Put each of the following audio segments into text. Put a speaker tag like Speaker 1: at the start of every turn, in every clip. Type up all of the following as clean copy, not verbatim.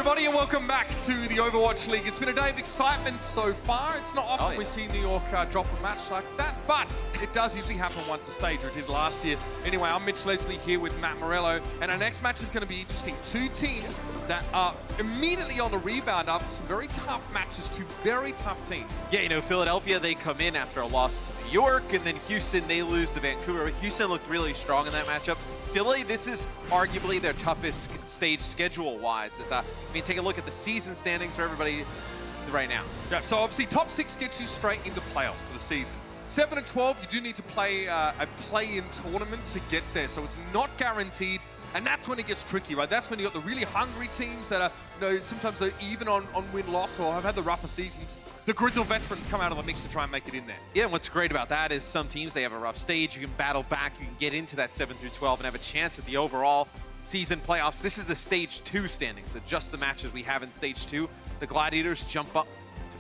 Speaker 1: everybody, and welcome back to the Overwatch League. It's been a day of excitement so far. It's not often we see New York drop a match like that, but it does usually happen once a stage, or it did last year. Anyway, I'm Mitch Leslie here with Matt Morello, and our next match is going to be interesting. Two teams that are immediately on the rebound after some very tough matches, two very tough teams.
Speaker 2: Yeah, you know, Philadelphia, they come in after a loss to New York, and then Houston, they lose to Vancouver. Houston looked really strong in that matchup. Philly, this is arguably their toughest stage schedule-wise. I mean, take a look at the season standings for everybody right now.
Speaker 1: Yeah, so obviously top 6 gets you straight into playoffs for the season. 7 and 12, you do need to play a play-in tournament to get there, so it's not guaranteed, and that's when it gets tricky, right? That's when you got the really hungry teams that are, you know, sometimes they're even on win-loss or have had the rougher seasons. The grizzled veterans come out of the mix to try and make it in there.
Speaker 2: Yeah, and what's great about that is some teams, they have a rough stage. You can battle back, you can get into that 7 through 12 and have a chance at the overall season playoffs. This is the stage 2 standing, so just the matches we have in stage 2. The Gladiators jump up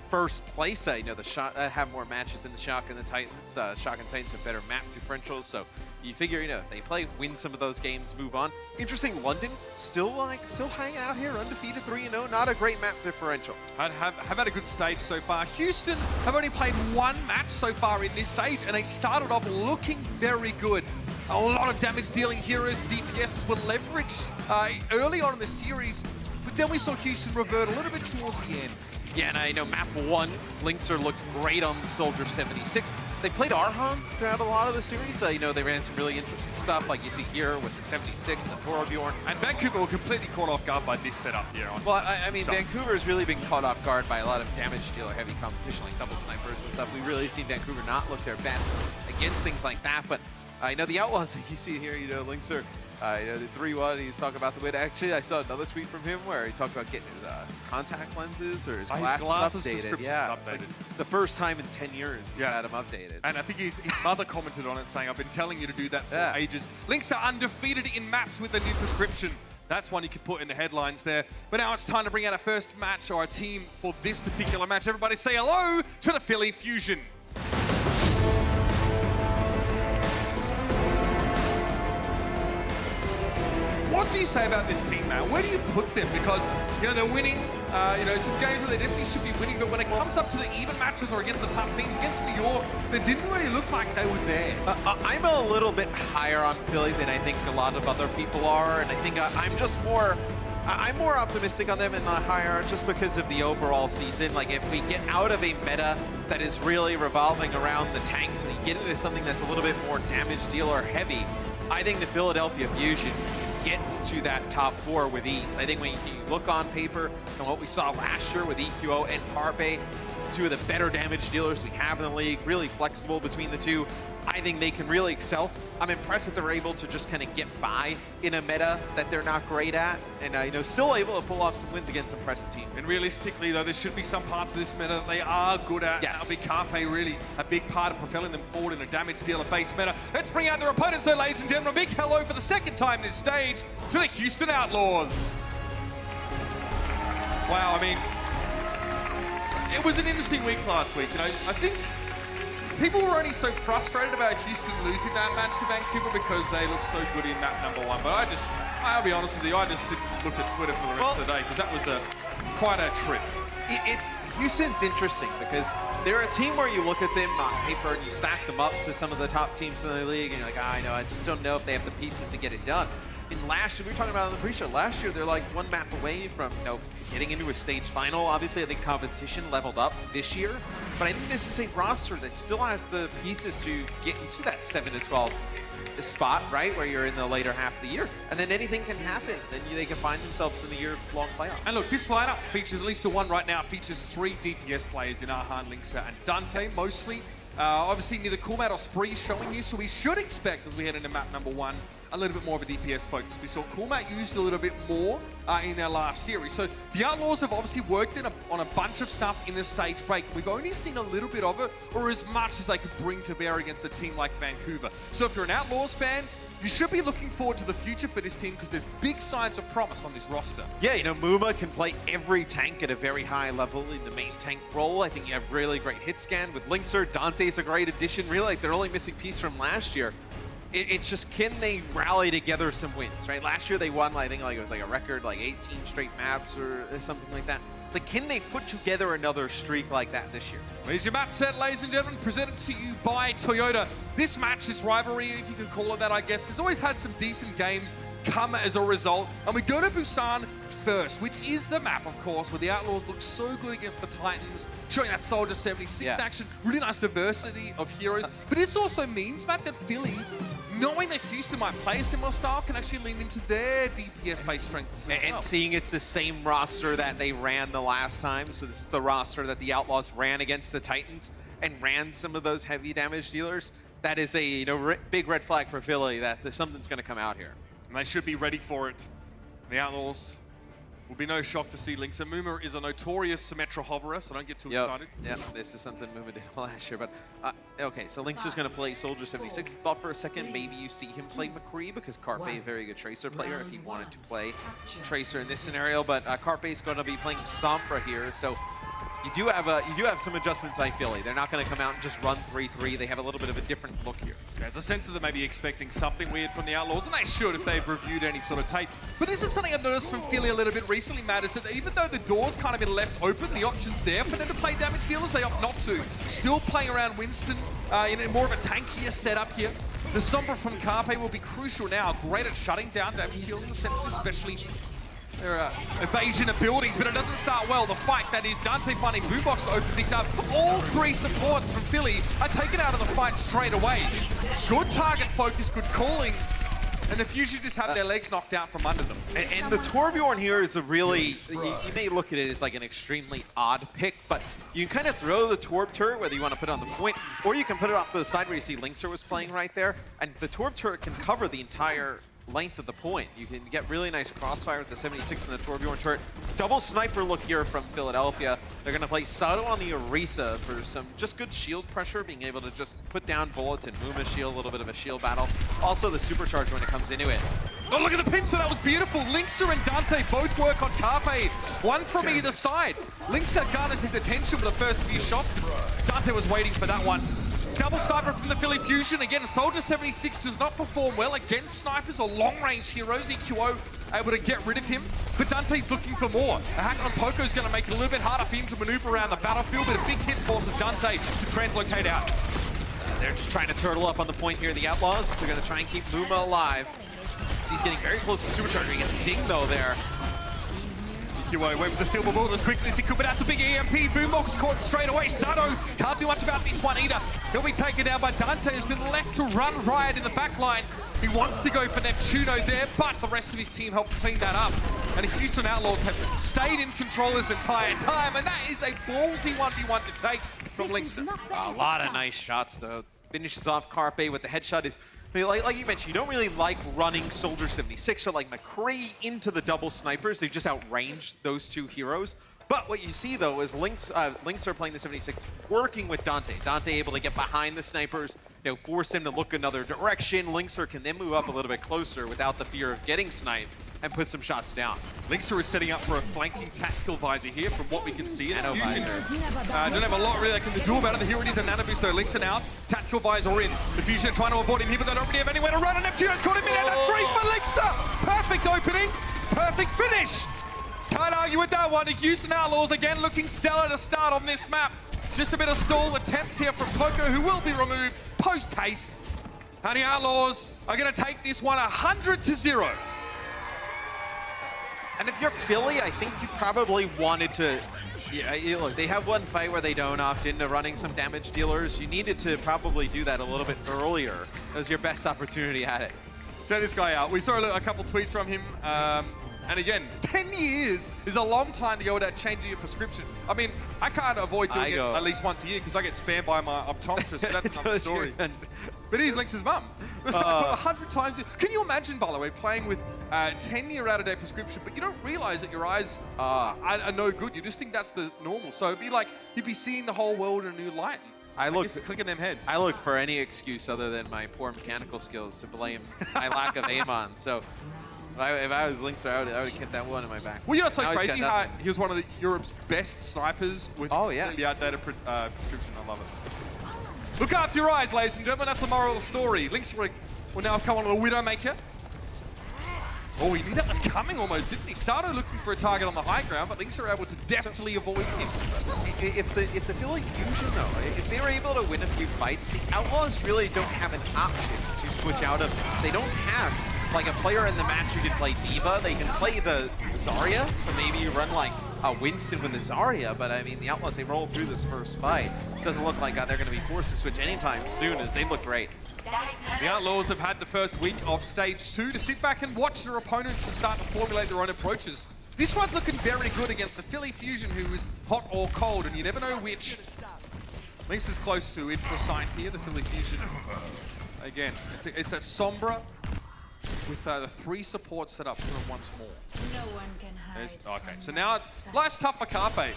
Speaker 2: first place. You know, the have more matches than the Shock and the Titans. Shock and Titans have better map differentials, so you figure, you know, they play, win some of those games, move on. Interesting, London still hanging out here, undefeated 3-0, not a great map differential.
Speaker 1: Have had a good stage so far. Houston have only played one match so far in this stage, and they started off looking very good. A lot of damage dealing heroes, DPSs were leveraged early on in the series. But then we saw Houston revert a little bit towards the end.
Speaker 2: Yeah, and I know map 1, Linkser looked great on the Soldier 76. They played Arhan throughout a lot of the series. You know, they ran some really interesting stuff, like you see here with the 76 and Torbjorn.
Speaker 1: And Vancouver were completely caught off guard by this setup here.
Speaker 2: Well, I mean, Vancouver's really been caught off guard by a lot of damage dealer heavy competition, like double snipers and stuff. We really seen Vancouver not look their best against things like that. But you know, the Outlaws that you see here, you know, Linkser, you know, the 3-1, he's talking about the win. Actually, I saw another tweet from him where he talked about getting his contact lenses or his glasses updated. Yeah,
Speaker 1: updated.
Speaker 2: Like the first time in 10 years he had them updated.
Speaker 1: And I think his mother commented on it saying, I've been telling you to do that for ages. Lynx are undefeated in maps with a new prescription. That's one you could put in the headlines there. But now it's time to bring out our first match, or our team for this particular match. Everybody say hello to the Philly Fusion. What do you say about this team, man? Where do you put them? Because, you know, they're winning, you know, some games where they definitely should be winning, but when it comes up to the even matches or against the top teams, against New York, they didn't really look like they were there.
Speaker 2: I'm a little bit higher on Philly than I think a lot of other people are, and I think I'm more optimistic on them and not higher just because of the overall season. Like, if we get out of a meta that is really revolving around the tanks and we get into something that's a little bit more damage dealer heavy, I think the Philadelphia Fusion get into that top 4 with ease. I think when you look on paper and what we saw last year with EQO and Carpe, 2 of the better damage dealers we have in the league, really flexible between the two, I think they can really excel. I'm impressed that they're able to just kind of get by in a meta that they're not great at, and you know, still able to pull off some wins against impressive teams.
Speaker 1: And realistically, though, there should be some parts of this meta that they are good at.
Speaker 2: Yes.
Speaker 1: That'll be Carpe really a big part of propelling them forward in a damage dealer base meta. Let's bring out their opponents, though, ladies and gentlemen. A big hello for the second time this stage to the Houston Outlaws. Wow, I mean, it was an interesting week last week. You know, I think people were only so frustrated about Houston losing that match to Vancouver because they looked so good in map number 1. But I'll be honest with you, I just didn't look at Twitter for the rest of the day because that was quite a trip.
Speaker 2: Houston's interesting because they're a team where you look at them on paper and you stack them up to some of the top teams in the league and you're like, I know, I just don't know if they have the pieces to get it done. In last year, we were talking about on the pre-show, last year they're like 1 map away from, you know, getting into a stage final. Obviously, I think competition leveled up this year, but I think this is a roster that still has the pieces to get into that 7 to 12 spot, right, where you're in the later half of the year, and then anything can happen. Then they can find themselves in the year-long playoff.
Speaker 1: And look, this lineup features, at least the one right now, features 3 DPS players in Arhan, Linkser, and Dante, mostly. Obviously, neither Coolmat or Spree showing this, so we should expect, as we head into map number 1, a little bit more of a DPS focus. We saw Coolmat used a little bit more in their last series. So the Outlaws have obviously worked on a bunch of stuff in the stage break. We've only seen a little bit of it, or as much as they could bring to bear against a team like Vancouver. So if you're an Outlaws fan, you should be looking forward to the future for this team because there's big signs of promise on this roster.
Speaker 2: Yeah, you know, Muma can play every tank at a very high level in the main tank role. I think you have really great hit scan with Linkser. Dante's a great addition. Really, like, their only missing piece from last year it's just, can they rally together some wins, right? Last year they won, I think it was like a record, like 18 straight maps or something like that. It's like, can they put together another streak like that this year?
Speaker 1: Here's your map set, ladies and gentlemen, presented to you by Toyota. This match, this rivalry, if you can call it that, I guess, has always had some decent games come as a result. And we go to Busan first, which is the map, of course, where the Outlaws look so good against the Titans, showing that Soldier 76 action, really nice diversity of heroes. But this also means, Matt, that Philly, knowing that Houston might play a similar style, can actually lean into their DPS-based strengths.
Speaker 2: And seeing it's the same roster that they ran the last time, so this is the roster that the Outlaws ran against the Titans and ran some of those heavy damage dealers, that is a big red flag for Philly that something's going to come out here.
Speaker 1: And they should be ready for it. The Outlaws will be no shock to see Lynx. And Muma is a notorious Symmetra hoverer, so don't get too excited.
Speaker 2: Yep, this is something Muma did last year. But okay, so Lynx is going to play Soldier 76. Thought for a second maybe you see him play McCree because Carpe, a very good Tracer player, if he wanted to play Tracer in this scenario. But Carpe is going to be playing Sombra here, so you do have some adjustments, I feel like. They're not going to come out and just run 3-3. They have a little bit of a different look here.
Speaker 1: There's a sense that they may be expecting something weird from the Outlaws, and they should if they've reviewed any sort of tape. But this is something I've noticed from Philly a little bit recently, Matt, is that even though the door's kind of been left open, the option's there for them to play damage dealers, they opt not to. Still playing around Winston in more of a tankier setup here. The Sombra from Carpe will be crucial now. Great at shutting down damage dealers, essentially, especially their evasion abilities, but it doesn't start well. The fight, that is Dante finding Boombox to open things up. All three supports from Philly are taken out of the fight straight away. Good target focus, good calling, and the Fusion just have their legs knocked out from under them.
Speaker 2: And the Torbjorn here is a really, you may look at it as like an extremely odd pick, but you can kind of throw the Torb turret, whether you want to put it on the point, or you can put it off to the side where you see Lynxer was playing right there, and the Torb turret can cover the entire length of the point. You can get really nice crossfire with the 76 and the Torbjorn turret. Double sniper look here from Philadelphia. They're going to play Sato on the Orisa for some just good shield pressure, being able to just put down bullets and Muma shield, a little bit of a shield battle. Also the supercharge when it comes into it.
Speaker 1: Oh, look at the pincer, that was beautiful. Lynxer and Dante both work on Carpe, one from either side. Lynxer garners his attention with the first few shots. Dante was waiting for that one. Double sniper from the Philly Fusion. Again, Soldier 76 does not perform well against snipers or long-range heroes. EQO able to get rid of him, but Dante's looking for more. A hack on Poco is going to make it a little bit harder for him to maneuver around the battlefield, but a big hit forces Dante to translocate out.
Speaker 2: They're just trying to turtle up on the point here, the Outlaws. They're going to try and keep Muma alive. So he's getting very close to supercharging. He gets dinged though there.
Speaker 1: EQO went with the silver ball as quickly as he could, but out to big EMP. Boombox caught straight away. Sato can't do much about this one either. He'll be taken down by Dante, who's been left to run riot in the back line. He wants to go for Neptuno there, but the rest of his team helped clean that up. And the Houston Outlaws have stayed in control this entire time, and that is a ballsy 1v1 to take from Lynxer.
Speaker 2: A lot of nice shots though. Finishes off Carpe with the headshot. I mean, like you mentioned, you don't really like running Soldier 76 or like McCree into the double snipers. They've just outranged those two heroes. But what you see though is Lynxer playing the 76, working with Dante. Dante able to get behind the snipers, force him to look another direction. Lynxer can then move up a little bit closer without the fear of getting sniped and put some shots down.
Speaker 1: Lynxer is setting up for a flanking tactical visor here from what we can see.
Speaker 2: Nano
Speaker 1: Fusion
Speaker 2: visor.
Speaker 1: don't have a lot really they can do about it. Here it is, an Anubis though. Lynxer now, tactical visor in. The Fusion are trying to avoid him here, but they don't really have anywhere to run. And Neptuno's caught him in, and a great for Lynxer! Perfect opening, perfect finish! Can't argue with that one. The Houston Outlaws again looking stellar to start on this map. Just a bit of stall attempt here from Poco, who will be removed post-haste. And the Outlaws are going to take this one 100-0.
Speaker 2: And if you're Philly, I think you probably wanted to... look, they have one fight where they don't opt into running some damage dealers. You needed to probably do that a little bit earlier. That was your best opportunity at it.
Speaker 1: Check this guy out. We saw a couple tweets from him. And again, 10 years is a long time to go without changing your prescription. I mean, I can't avoid doing it at least once a year because I get spammed by my optometrist, but that's another story. But he's Lynx's mum. It's like 100 times. Can you imagine, by the way, playing with 10-year out-of-date prescription, but you don't realize that your eyes are no good. You just think that's the normal. So it'd be like you'd be seeing the whole world in a new light. I look clicking them heads.
Speaker 2: I look for any excuse other than my poor mechanical skills to blame my lack of aim on. So if I was Lynxer, I would have kept that one in my back.
Speaker 1: Well, you know, it's so crazy how he was one of Europe's best snipers with the outdated prescription. I love it. Look after your eyes, ladies and gentlemen. That's the moral of the story. Lynxer will now have come on to the Widowmaker. Oh, he knew that was coming almost, didn't he? Sato looking for a target on the high ground, but Lynx are able to deftly avoid him.
Speaker 2: If the Philly Fusion, though, if they were able to win a few fights, the Outlaws really don't have an option to switch out of. They don't have, like, a player in the match who can play D.Va. They can play the Zarya, so maybe you run, like, a Winston with the Zarya, but, I mean, the Outlaws, they roll through this first fight. It doesn't look like they're going to be forced to switch anytime soon, as they look great.
Speaker 1: The Outlaws have had the first week of Stage 2 to sit back and watch their opponents and start to formulate their own approaches. This one's looking very good against the Philly Fusion, who is hot or cold, and you never know which. Lynx is close to it for sign here, the Philly Fusion. Again, it's a Sombra with the 3 supports set up for him once more.
Speaker 3: No one can hide.
Speaker 1: Okay, so now life's tough for Carpe.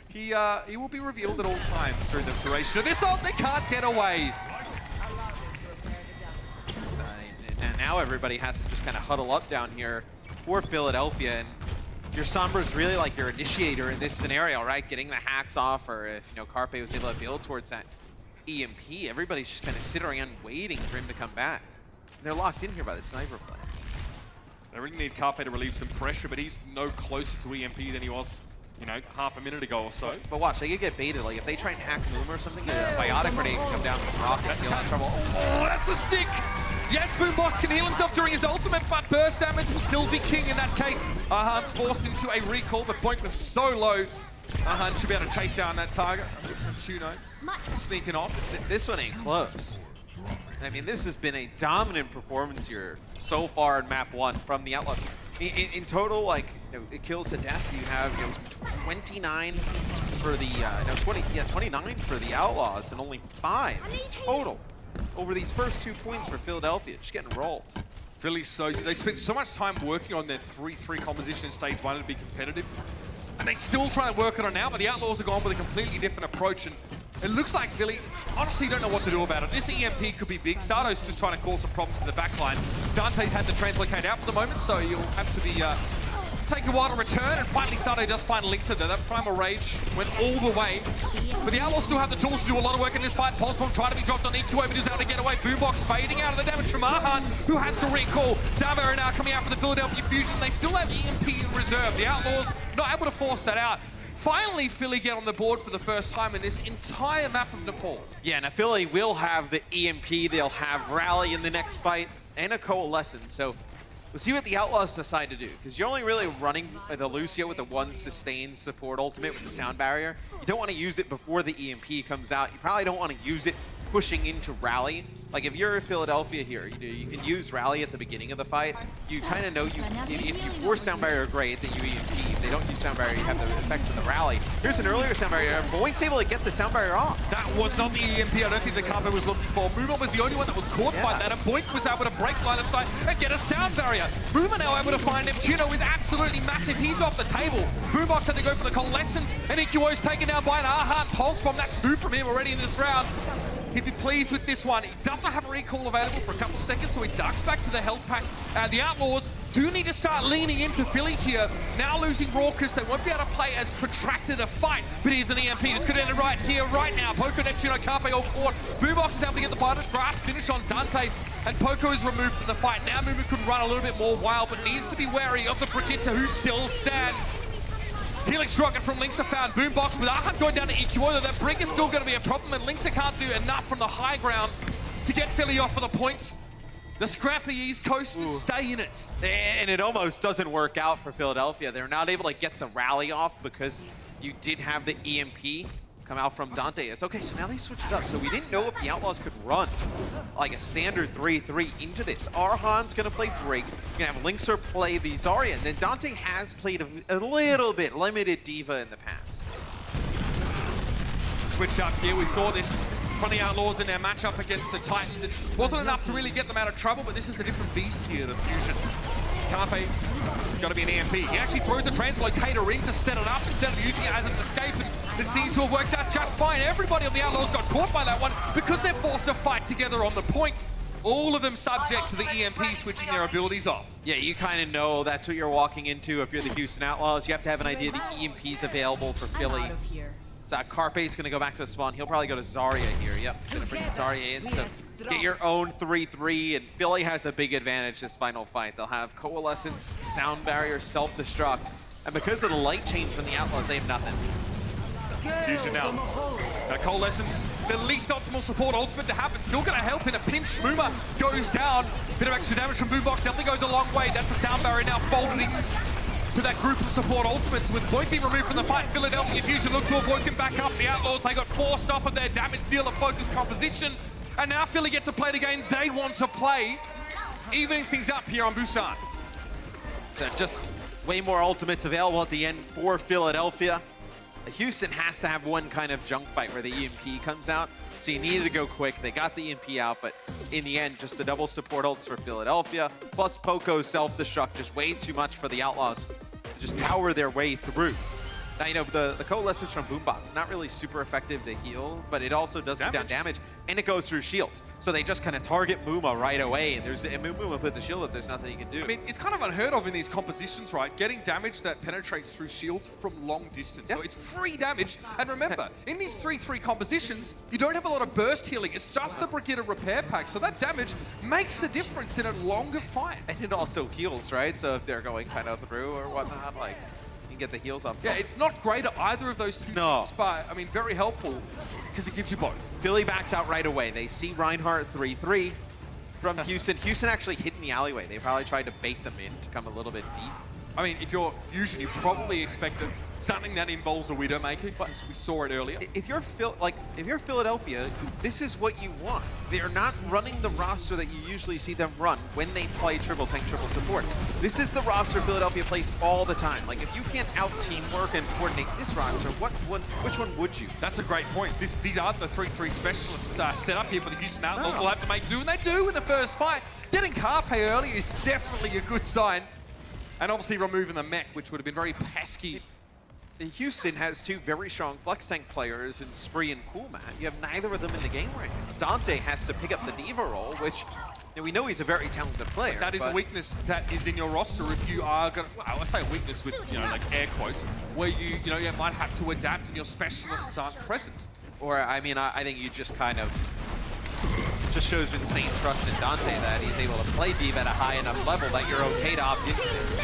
Speaker 1: He will be revealed at all times during the duration of this ult. They can't get away.
Speaker 2: And now everybody has to just kind of huddle up down here for Philadelphia, and your Sombra's really like your initiator in this scenario, right? Getting the hacks off, or if, you know, Carpe was able to build towards that EMP, everybody's just kind of sitting around waiting for him to come back. And they're locked in here by the sniper play.
Speaker 1: They really need Carpe to relieve some pressure, but he's no closer to EMP than he was, you know, half a minute ago or so.
Speaker 2: But watch, they could get baited. Like, if they try and hack Moom or something, a biotic grenade can come down with a rocket and deal in trouble.
Speaker 1: Oh, that's the stick! Yes, Boombox can heal himself during his ultimate, but burst damage will still be king in that case. Ahan's forced into a recall, but Boink was so low. Ahan should be able to chase down that target. Chuno sneaking off.
Speaker 2: This one ain't close. I mean, this has been a dominant performance here so far in map 1 from the Outlaws. In total, like, you know, it kills to death. You have, you know, 29 for the 29 for the Outlaws, and only 5 total over these first 2 points for Philadelphia. Just getting rolled.
Speaker 1: Philly, so they spent so much time working on their 3-3 composition in stage 1 to be competitive, and they still trying to work it on now. But the Outlaws are gone with a completely different approach, and it looks like Philly honestly don't know what to do about it. This EMP could be big. Sato's just trying to cause some problems in the backline. Dante's had the translocate out for the moment, so you'll have to be take a while to return, and finally Sato does find Linksa there. That Primal Rage went all the way. But the Outlaws still have the tools to do a lot of work in this fight. Pulsebomb trying to be dropped on EQA, but he's able to get away. Boombox fading out of the damage from Ahan, who has to recall. Salvera now coming out for the Philadelphia Fusion. They still have EMP in reserve. The Outlaws not able to force that out. Finally, Philly get on the board for the first time in this entire map of Nepal.
Speaker 2: Yeah, now Philly will have the EMP. They'll have Rally in the next fight and a Coalescence. So we'll see what the Outlaws decide to do, because you're only really running the Lucio with the 1 sustained support ultimate with the sound barrier. You don't want to use it before the EMP comes out. You probably don't want to use it pushing into Rally. Like, if you're Philadelphia here, you can use Rally at the beginning of the fight. You kind of know if you force sound barrier, great, then you EMP. If they don't use sound barrier, you have the effects of the Rally. Here's an earlier sound barrier. Boink's able to get the sound barrier off.
Speaker 1: That was not the EMP. I don't think the Carpe was looking for. Moomer was the only one that was caught by that, and Boink was able to break line of sight and get a sound barrier. Moomer now able to find him. Chuno is absolutely massive. He's off the table. Boombox had to go for the Coalescence, and EQO's taken down by an Ahan Pulse Bomb. That's 2 from him already in this round. He'd be pleased with this one. He does not have a recall available for a couple seconds, so he ducks back to the health pack. The Outlaws do need to start leaning into Philly here. Now losing Raucus, they won't be able to play as protracted a fight, but here's an EMP. This could end it right here, right now. Poco, Neptuno, Carpe all caught. Boombox is able to get the grass finish on Dante, and Poco is removed from the fight. Now Mumu could run a little bit more wild, but needs to be wary of the Brigitte, who still stands. Helix rocket from Linksa found Boombox with Ahan going down to EQO, though that Brig is still going to be a problem, and Linksa can't do enough from the high ground to get Philly off for the points. The scrappy East Coasters stay in it.
Speaker 2: And it almost doesn't work out for Philadelphia. They're not able to get the Rally off because you did have the EMP come out from Dante. It's okay, so now they switched it up. So we didn't know if the Outlaws could run like a standard 3-3 into this. Arhan's gonna play Drake. You're gonna have Linkser play the Zarya, and then Dante has played a little bit limited D.Va in the past.
Speaker 1: Switch up here, we saw this from the Outlaws in their matchup against the Titans. It wasn't enough to really get them out of trouble, but this is a different beast here, the Fusion. Carpe, it's got to be an EMP. He actually throws the translocator in to set it up instead of using it as an escape, and it seems to have worked out just fine. Everybody on the Outlaws got caught by that one because they're forced to fight together on the point. All of them subject to the EMP switching their abilities off.
Speaker 2: Yeah, you kind of know that's what you're walking into if you're the Houston Outlaws. You have to have an idea the EMP's available for Philly. So Carpe's going to go back to the spawn. He'll probably go to Zarya here. Yep, going to bring Zarya in. So get your own 3-3, and Philly has a big advantage this final fight. They'll have Coalescence, Sound Barrier, Self-Destruct, and because of the light change from the Outlaws, they have nothing.
Speaker 1: Fusion now. Coalescence, the least optimal support ultimate to happen. Still going to help in a pinch. Muma goes down. Bit of extra damage from Boombox. Definitely goes a long way. That's the Sound Barrier now folded in to that group of support ultimates. With both being removed from the fight, Philadelphia Fusion look to avoid him back up. The Outlaws, they got forced off of their damage dealer focus composition. And now Philly get to play the game they want to play, evening things up here on Busan.
Speaker 2: So just way more ultimates available at the end for Philadelphia. Houston has to have one kind of junk fight where the EMP comes out, so you needed to go quick. They got the EMP out, but in the end, just the double support ults for Philadelphia, plus Poco's self-destruct, just way too much for the Outlaws to just power their way through. Now, you know, the Coalescence from Boombox, not really super effective to heal, but it also does do down damage, and it goes through shields. So they just kind of target Muma right away, and Muma puts a shield up, there's nothing he can do.
Speaker 1: I mean, it's kind of unheard of in these compositions, right? Getting damage that penetrates through shields from long distance.
Speaker 2: Yes.
Speaker 1: So it's free damage. And remember, in these 3-3 compositions, you don't have a lot of burst healing. It's just the Brigitte repair pack. So that damage makes a difference in a longer fight.
Speaker 2: And it also heals, right? So if they're going kind of through or whatnot, like, you can get the heals up.
Speaker 1: Yeah, it's not great at either of those two things, but, I mean, very helpful because it gives you both.
Speaker 2: Philly backs out right away. They see Reinhardt 3-3 from Houston. Houston actually hid in the alleyway. They probably tried to bait them in to come a little bit deep.
Speaker 1: I mean, if you're Fusion, you probably expected something that involves a Widowmaker, because we saw it earlier.
Speaker 2: If you're Philadelphia, this is what you want. They're not running the roster that you usually see them run when they play triple tank, triple support. This is the roster Philadelphia plays all the time. Like, if you can't out teamwork and coordinate this roster, which one would you?
Speaker 1: That's a great point. These are the 3-3 specialists set up here for the Houston Outlaws. Will have to make do, and they do in the first fight. Getting Carpe early is definitely a good sign. And obviously removing the mech, which would have been very pesky.
Speaker 2: Houston has two very strong flex tank players in Spree and Coolmat. You have neither of them in the game right now. Dante has to pick up the Diva role, which we know he's a very talented player.
Speaker 1: That is a weakness that is in your roster if you are going to, well, I say weakness with, you know, like air quotes, where you might have to adapt and your specialists aren't present.
Speaker 2: Or, I mean, I think you just kind of just shows insane trust in Dante that he's able to play Diva at a high enough level that you're okay to opt into this.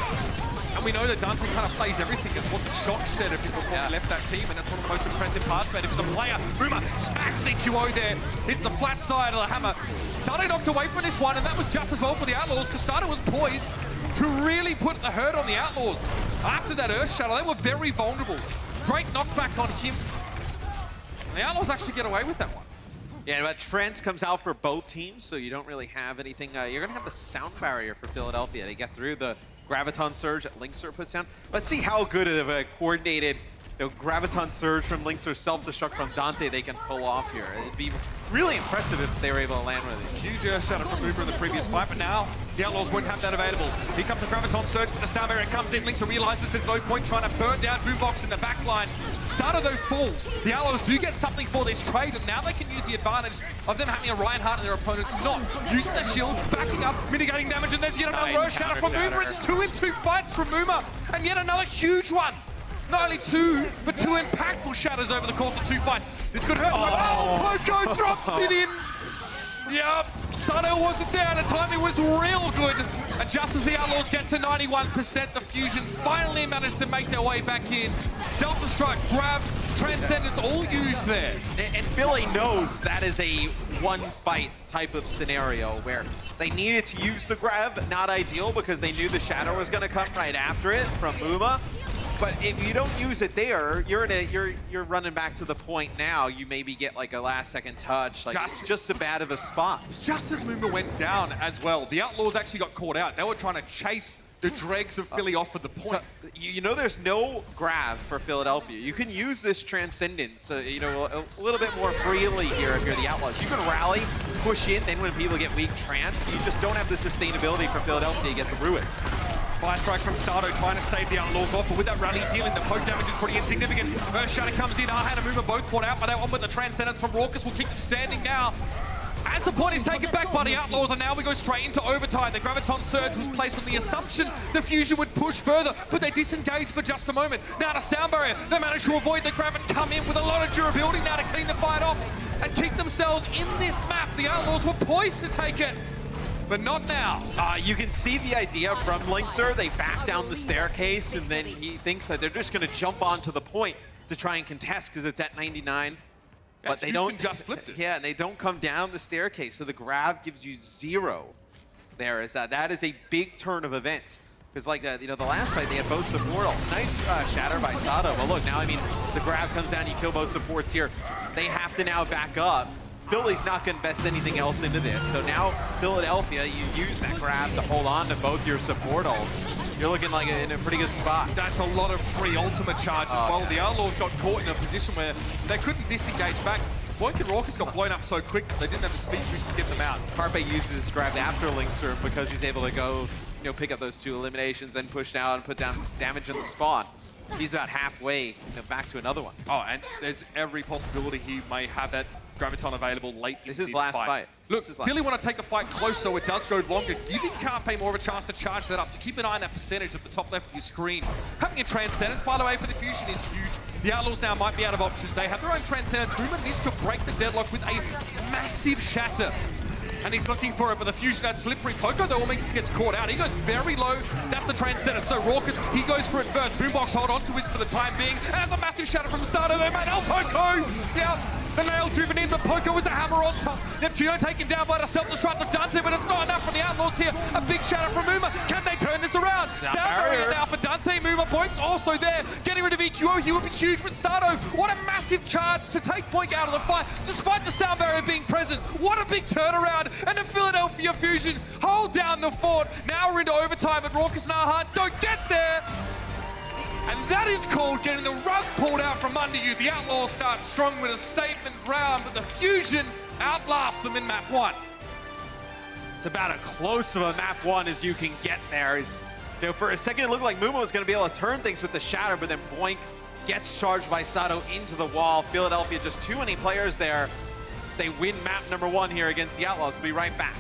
Speaker 1: And we know that Dante kind of plays everything. It's what the Shock said before he left that team, and that's one of the most impressive parts about him. The player, Boomer, smacks EQO there, hits the flat side of the hammer. Sato knocked away from this one, and that was just as well for the Outlaws, because Sato was poised to really put the hurt on the Outlaws. After that Earth Shadow, they were very vulnerable. Great knockback on him. And the Outlaws actually get away with that one.
Speaker 2: Yeah, but Trent comes out for both teams, so you don't really have anything. You're going to have the Sound Barrier for Philadelphia to get through the Graviton Surge that Linkster puts down. Let's see how good of a coordinated Graviton Surge from Linkster, self-destruct from Dante they can pull off here. It'd be really impressive if they were able to land with it.
Speaker 1: Huge Earth Shadow from Boomer in the previous fight, but now the Outlaws won't have that available. Here comes the Graviton Surge, but the Sound Barrier comes in. Linkster realizes there's no point trying to burn down Boombox in the back line. Sato, though, falls. The Outlaws do get something for this trade, and now they can use the advantage of them having a Reinhardt and their opponents not. Using the shield, backing up, mitigating damage, and there's yet another Earth Shadow from Boomer. It's 2 in 2 fights from Boomer, and yet another huge one. Not only 2, but 2 impactful shatters over the course of 2 fights. This could hurt. Oh, Poco drops it in. Yep, Sato wasn't there, and the timing was real good. And just as the Outlaws get to 91%, the Fusion finally managed to make their way back in. Self-destruct, grab, Transcendence, all used there.
Speaker 2: And Philly knows that is a one-fight type of scenario where they needed to use the grab. Not ideal because they knew the shadow was going to come right after it from Muma. But if you don't use it there, you're running back to the point now. You maybe get like a last-second touch, like just a bad of a spot.
Speaker 1: Just as Muma went down as well, the Outlaws actually got caught out. They were trying to chase the dregs of Philly off at the point.
Speaker 2: So, you know, there's no grab for Philadelphia. You can use this Transcendence, you know, a little bit more freely here if you're the Outlaws. You can rally, push in, then when people get weak trance, you just don't have the sustainability for Philadelphia to get through it.
Speaker 1: Fire strike from Sato trying to stave the Outlaws off, but with that rally healing, the poke damage is pretty insignificant. Earth Shadow comes in, Arhan and Muma both caught out by that one, but the Transcendence from Raucus will keep them standing now. As the point is taken back by the Outlaws, and now we go straight into overtime. The Graviton Surge was placed on the assumption the Fusion would push further, but they disengaged for just a moment. Now to Sound Barrier, they managed to avoid the grab and come in with a lot of durability now to clean the fight off and keep themselves in this map. The Outlaws were poised to take it, but not now.
Speaker 2: You can see the idea from Linkser. They back down the staircase, and then he thinks that they're just going to jump onto the point to try and contest because it's at 99.
Speaker 1: Yeah,
Speaker 2: but they don't
Speaker 1: just flipped it.
Speaker 2: Yeah, and they don't come down the staircase, so the grab gives you 0. There is that is a big turn of events. Because like the last fight they had both support. Nice shatter by Sato. But look, now I mean the grab comes down, you kill both supports here. They have to now back up. Philly's not going to invest anything else into this. So now Philadelphia, you use that grab to hold on to both your support ults. You're looking like in a pretty good spot.
Speaker 1: That's a lot of free ultimate charge as well. The Outlaws got caught in a position where they couldn't disengage back. Boink and Raucus got blown up so quick that they didn't have the speed boost to get them out.
Speaker 2: Carpe uses his grab after Linkser because he's able to go, pick up those 2 eliminations and push down and put down damage in the spawn. He's about halfway back to another one.
Speaker 1: Oh, and there's every possibility he may have that Graviton available late in this
Speaker 2: last fight.
Speaker 1: Look, Philly want to take a fight close so it does go longer, giving Carpe more of a chance to charge that up. So keep an eye on that percentage at the top left of your screen. Having a Transcendence, by the way, for the Fusion is huge. The Outlaws now might be out of options. They have their own Transcendence. Movement needs to break the deadlock with a massive shatter. And he's looking for it, but the Fusion had slippery. Poco, though, almost gets caught out. He goes very low. That's the Transcendence. So Raucus, he goes for it first. Boombox hold on to his for the time being. And there's a massive shatter from Sato there, mate. Oh, Poco! Yeah, the nail driven in, but Poco was the hammer on top. Neptuno taken down by the self-destruct of Dante, but it's not enough for the Outlaws here. A big shatter from Uma. Can they turn this around? Sound barrier now for Dante. Muma points also there. Getting rid of EQO, he would be huge, but Sato, what a massive charge to take Point out of the fight, despite the sound barrier being present. What a big turnaround. And the Philadelphia Fusion hold down the fort. Now we're into overtime, but Raucus and Arhan don't get there. And that is called getting the rug pulled out from under you. The Outlaws start strong with a statement round, but the Fusion outlast them in map 1.
Speaker 2: It's about as close of a map 1 as you can get there. For a second, it looked like Mumo was going to be able to turn things with the shatter, but then Boink gets charged by Sato into the wall. Philadelphia, just too many players there. They win map number 1 here against the Outlaws. We'll be right back.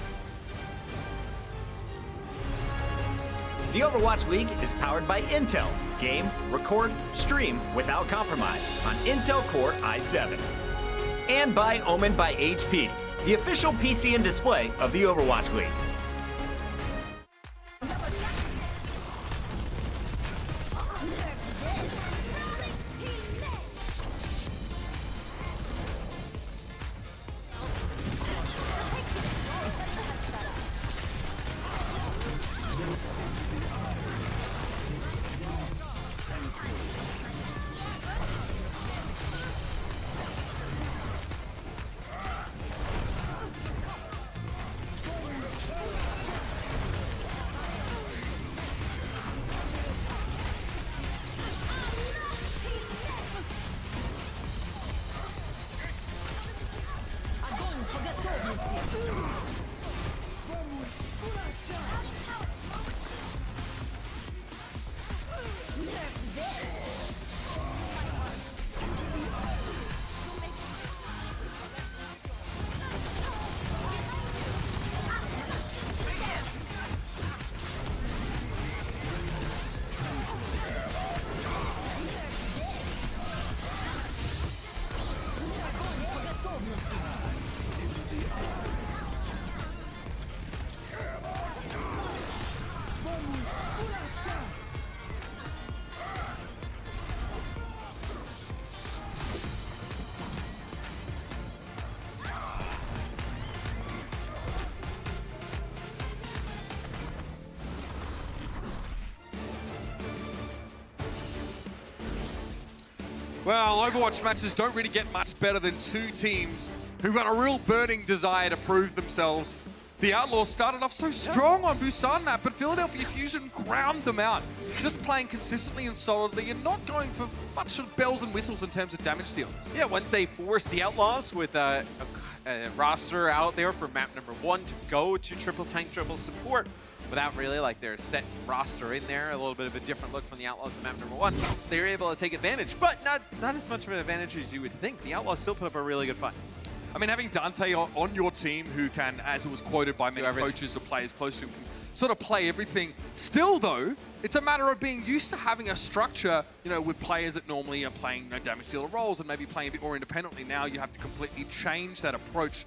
Speaker 3: The Overwatch League is powered by Intel. Game, record, stream without compromise on Intel Core i7. And by Omen by HP, the official PC and display of the Overwatch League.
Speaker 1: Well, Overwatch matches don't really get much better than 2 teams who've got a real burning desire to prove themselves. The Outlaws started off so strong on Busan map, but Philadelphia Fusion ground them out. Just playing consistently and solidly and not going for much of bells and whistles in terms of damage dealings.
Speaker 2: Yeah, once they force the Outlaws with a roster out there for map number 1 to go to triple tank, triple support, without really like their set roster in there, a little bit of a different look from the Outlaws in map number 1, they were able to take advantage, but not as much of an advantage as you would think. The Outlaws still put up a really good fight.
Speaker 1: I mean, having Dante on your team who can, as it was quoted by many coaches or players close to him, can sort of play everything. Still, though, it's a matter of being used to having a structure, you know, with players that normally are playing damage dealer roles and maybe playing a bit more independently. Now you have to completely change that approach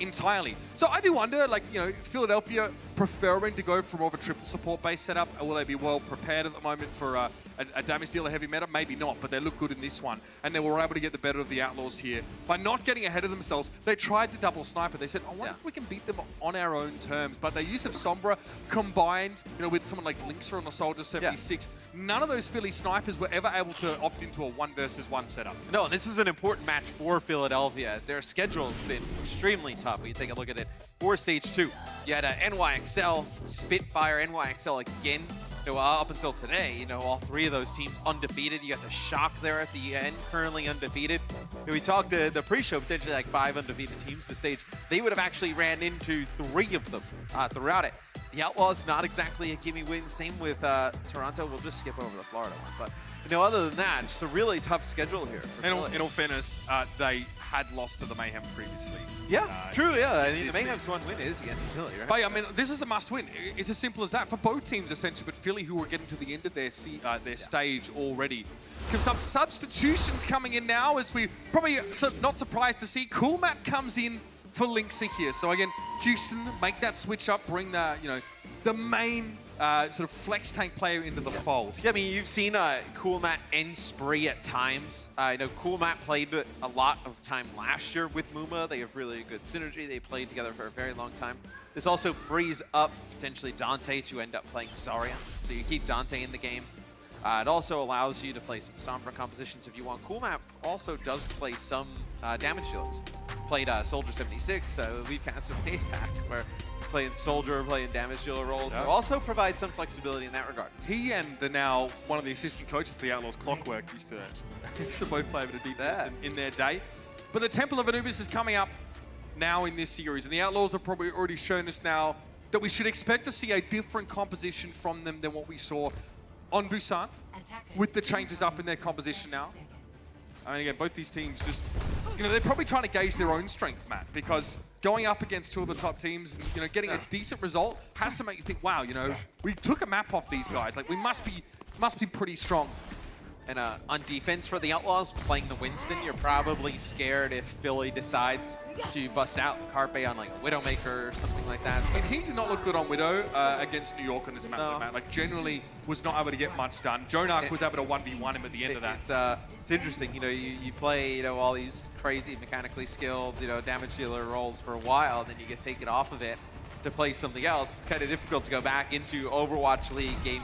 Speaker 1: entirely. So I do wonder, like, you know, Philadelphia preferring to go for more of a triple support based setup. Will they be well prepared at the moment for a damage dealer heavy meta? Maybe not, but they look good in this one. And they were able to get the better of the Outlaws here. By not getting ahead of themselves, they tried the double sniper. They said, I wonder if we can beat them on our own terms. But their use of Sombra combined, you know, with someone like Linkser on the Soldier 76, none of those Philly snipers were ever able to opt into a 1 versus 1 setup.
Speaker 2: No, this is an important match for Philadelphia as their schedule's been extremely tough. When you take a look at it for Stage 2, you had NYXL, Spitfire, NYXL again. You know, up until today, you know, all 3 of those teams undefeated. You got the Shock there at the end, currently undefeated. And we talked to the pre-show, potentially like 5 undefeated teams this stage. They would have actually ran into 3 of them throughout it. The Outlaws, not exactly a gimme win. Same with Toronto. We'll just skip over the Florida one. But, you know, other than that, just a really tough schedule here.
Speaker 1: In all fairness, they had lost to the Mayhem previously.
Speaker 2: Yeah, true, yeah. I mean, the Mayhem's one win is against Philly, right?
Speaker 1: But, I mean, this is a must-win. It's as simple as that for both teams, essentially. But Philly, who are getting to the end of their stage already. Some substitutions coming in now, as we probably not surprised to see. Cool Matt comes in for Linkser here. So again, Houston, make that switch up, bring the, you know, the main sort of flex tank player into the fold.
Speaker 2: Yeah, I mean, you've seen Cool Matt and Spree at times. I know Cool Matt played a lot of time last year with Muma. They have really good synergy. They played together for a very long time. This also frees up potentially Dante to end up playing Zarya. So you keep Dante in the game. It also allows you to play some Sombra compositions if you want. Cool Matt also does play some damage dealers. Played Soldier 76, so we've cast some payback where he's playing Soldier, playing damage dealer roles. So also provides some flexibility in that regard.
Speaker 1: He and now one of the assistant coaches for the Outlaws, Clockwork, used to both play a bit of defense in their day. But the Temple of Anubis is coming up now in this series, and the Outlaws have probably already shown us now that we should expect to see a different composition from them than what we saw on Busan, with the changes up in their composition now. I mean, again, both these teams just, you know, they're probably trying to gauge their own strength, Matt, because going up against 2 of the top teams and, you know, getting a decent result has to make you think, wow, you know, we took a map off these guys. Like, we must be pretty strong.
Speaker 2: And on defense for the Outlaws, playing the Winston, you're probably scared if Philly decides to bust out the Carpe on like Widowmaker or something like that. So
Speaker 1: I mean, he did not look good on Widow against New York on this map, Matt. Like, generally was not able to get much done. Jonak was able to 1v1 him at the end of that.
Speaker 2: It's interesting, you know, you play, you know, all these crazy mechanically skilled, you know, damage dealer roles for a while, then you get taken off of it to play something else. It's kind of difficult to go back into Overwatch League game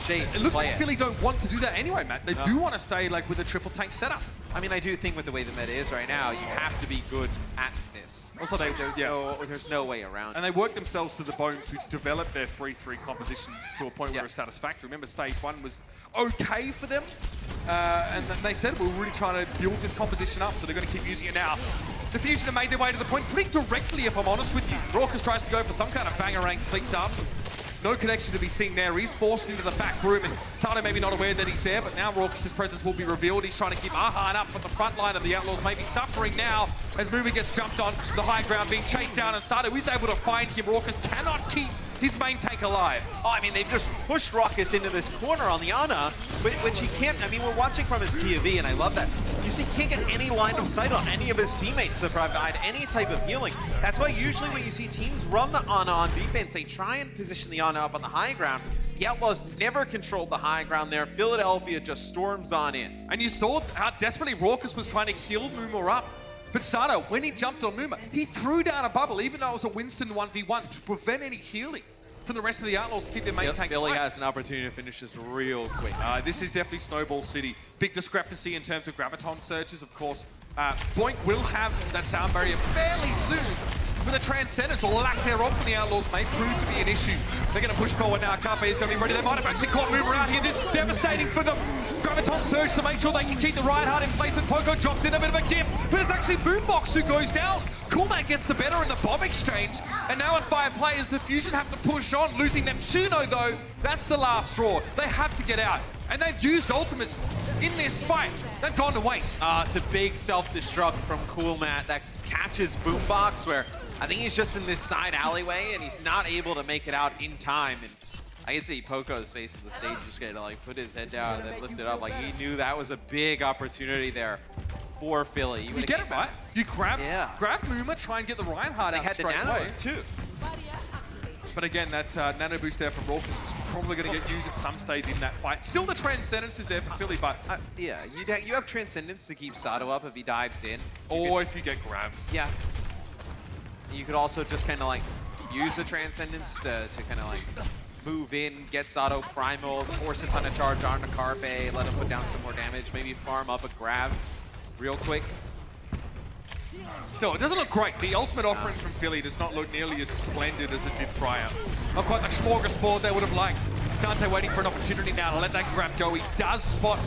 Speaker 2: shape.
Speaker 1: It looks like Philly don't want to do that anyway, Matt. They do want to stay like with a triple tank setup.
Speaker 2: I mean, I do think with the way the meta is right now, you have to be good at this.
Speaker 1: Also,
Speaker 2: there's no way around.
Speaker 1: And they worked themselves to the bone to develop their 3-3 composition to a point where it's satisfactory. Remember, stage 1 was okay for them. And they said, we're really trying to build this composition up, so they're going to keep using it now. The Fusion have made their way to the point pretty directly, if I'm honest with you. Raucus tries to go for some kind of banger rank sleep dub. No connection to be seen there. He's forced into the back room, and Sato maybe not aware that he's there, but now Raucus' presence will be revealed. He's trying to keep Ahan up, but the front line of the Outlaws may be suffering now as Mover gets jumped on the high ground, being chased down, and Sato is able to find him. Raucus cannot keep his main tank alive.
Speaker 2: Oh, I mean, they've just pushed Raucus into this corner on the Ana, which he can't. I mean, we're watching from his POV, and I love that. You see, he can't get any line of sight on any of his teammates to provide any type of healing. That's why usually when you see teams run the Ana on defense, they try and position the Ana up on the high ground. The Outlaws never controlled the high ground there. Philadelphia just storms on in.
Speaker 1: And you saw how desperately Raucus was trying to heal Muma up. But Sato, when he jumped on Muma, he threw down a bubble, even though it was a Winston 1v1, to prevent any healing for the rest of the Outlaws to keep their main tank
Speaker 2: Philly
Speaker 1: alive.
Speaker 2: has an opportunity to finish this real quick.
Speaker 1: This is definitely Snowball City. Big discrepancy in terms of Graviton surges, of course. Boink will have that sound barrier fairly soon, but the Transcendence, or lack thereof from the Outlaws, may prove to be an issue. They're going to push forward now. Carpe is going to be ready. They might have actually caught Mover out here. This is devastating for them. Graviton surge to make sure they can keep the Reinhardt in place, and Poco drops in a bit of a gift, but it's actually Boombox who goes down. Coolmat gets the better in the bomb exchange, and now at 5 players, the Fusion have to push on, losing Neptuno though. That's the last straw. They have to get out, and they've used ultimates in this fight. They've gone to waste.
Speaker 2: It's a big self-destruct from Coolmat that catches Boombox, where I think he's just in this side alleyway, and he's not able to make it out in time. And I can see Poco's face of the stage just gonna like put his head down and then lift it up. Like he knew that was a big opportunity there for Philly.
Speaker 1: You get it right. You grab Muma, try and get the Reinhardt out straight away.
Speaker 2: Too.
Speaker 1: But again, that nano boost there from Raucus was probably going to get used at some stage in that fight. Still, the Transcendence is there for Philly, but...
Speaker 2: yeah, you have Transcendence to keep Sato up if he dives in.
Speaker 1: Or if you get grabs.
Speaker 2: Yeah. You could also just kind of like use the Transcendence to kind of like move in, get Sato primal, force a ton of charge on the Carpe, let him put down some more damage, maybe farm up a grab real quick.
Speaker 1: Still, it doesn't look great. The ultimate offering from Philly does not look nearly as splendid as it did prior. Not quite the smorgasbord they would have liked. Dante waiting for an opportunity now to let that grab go. He does spot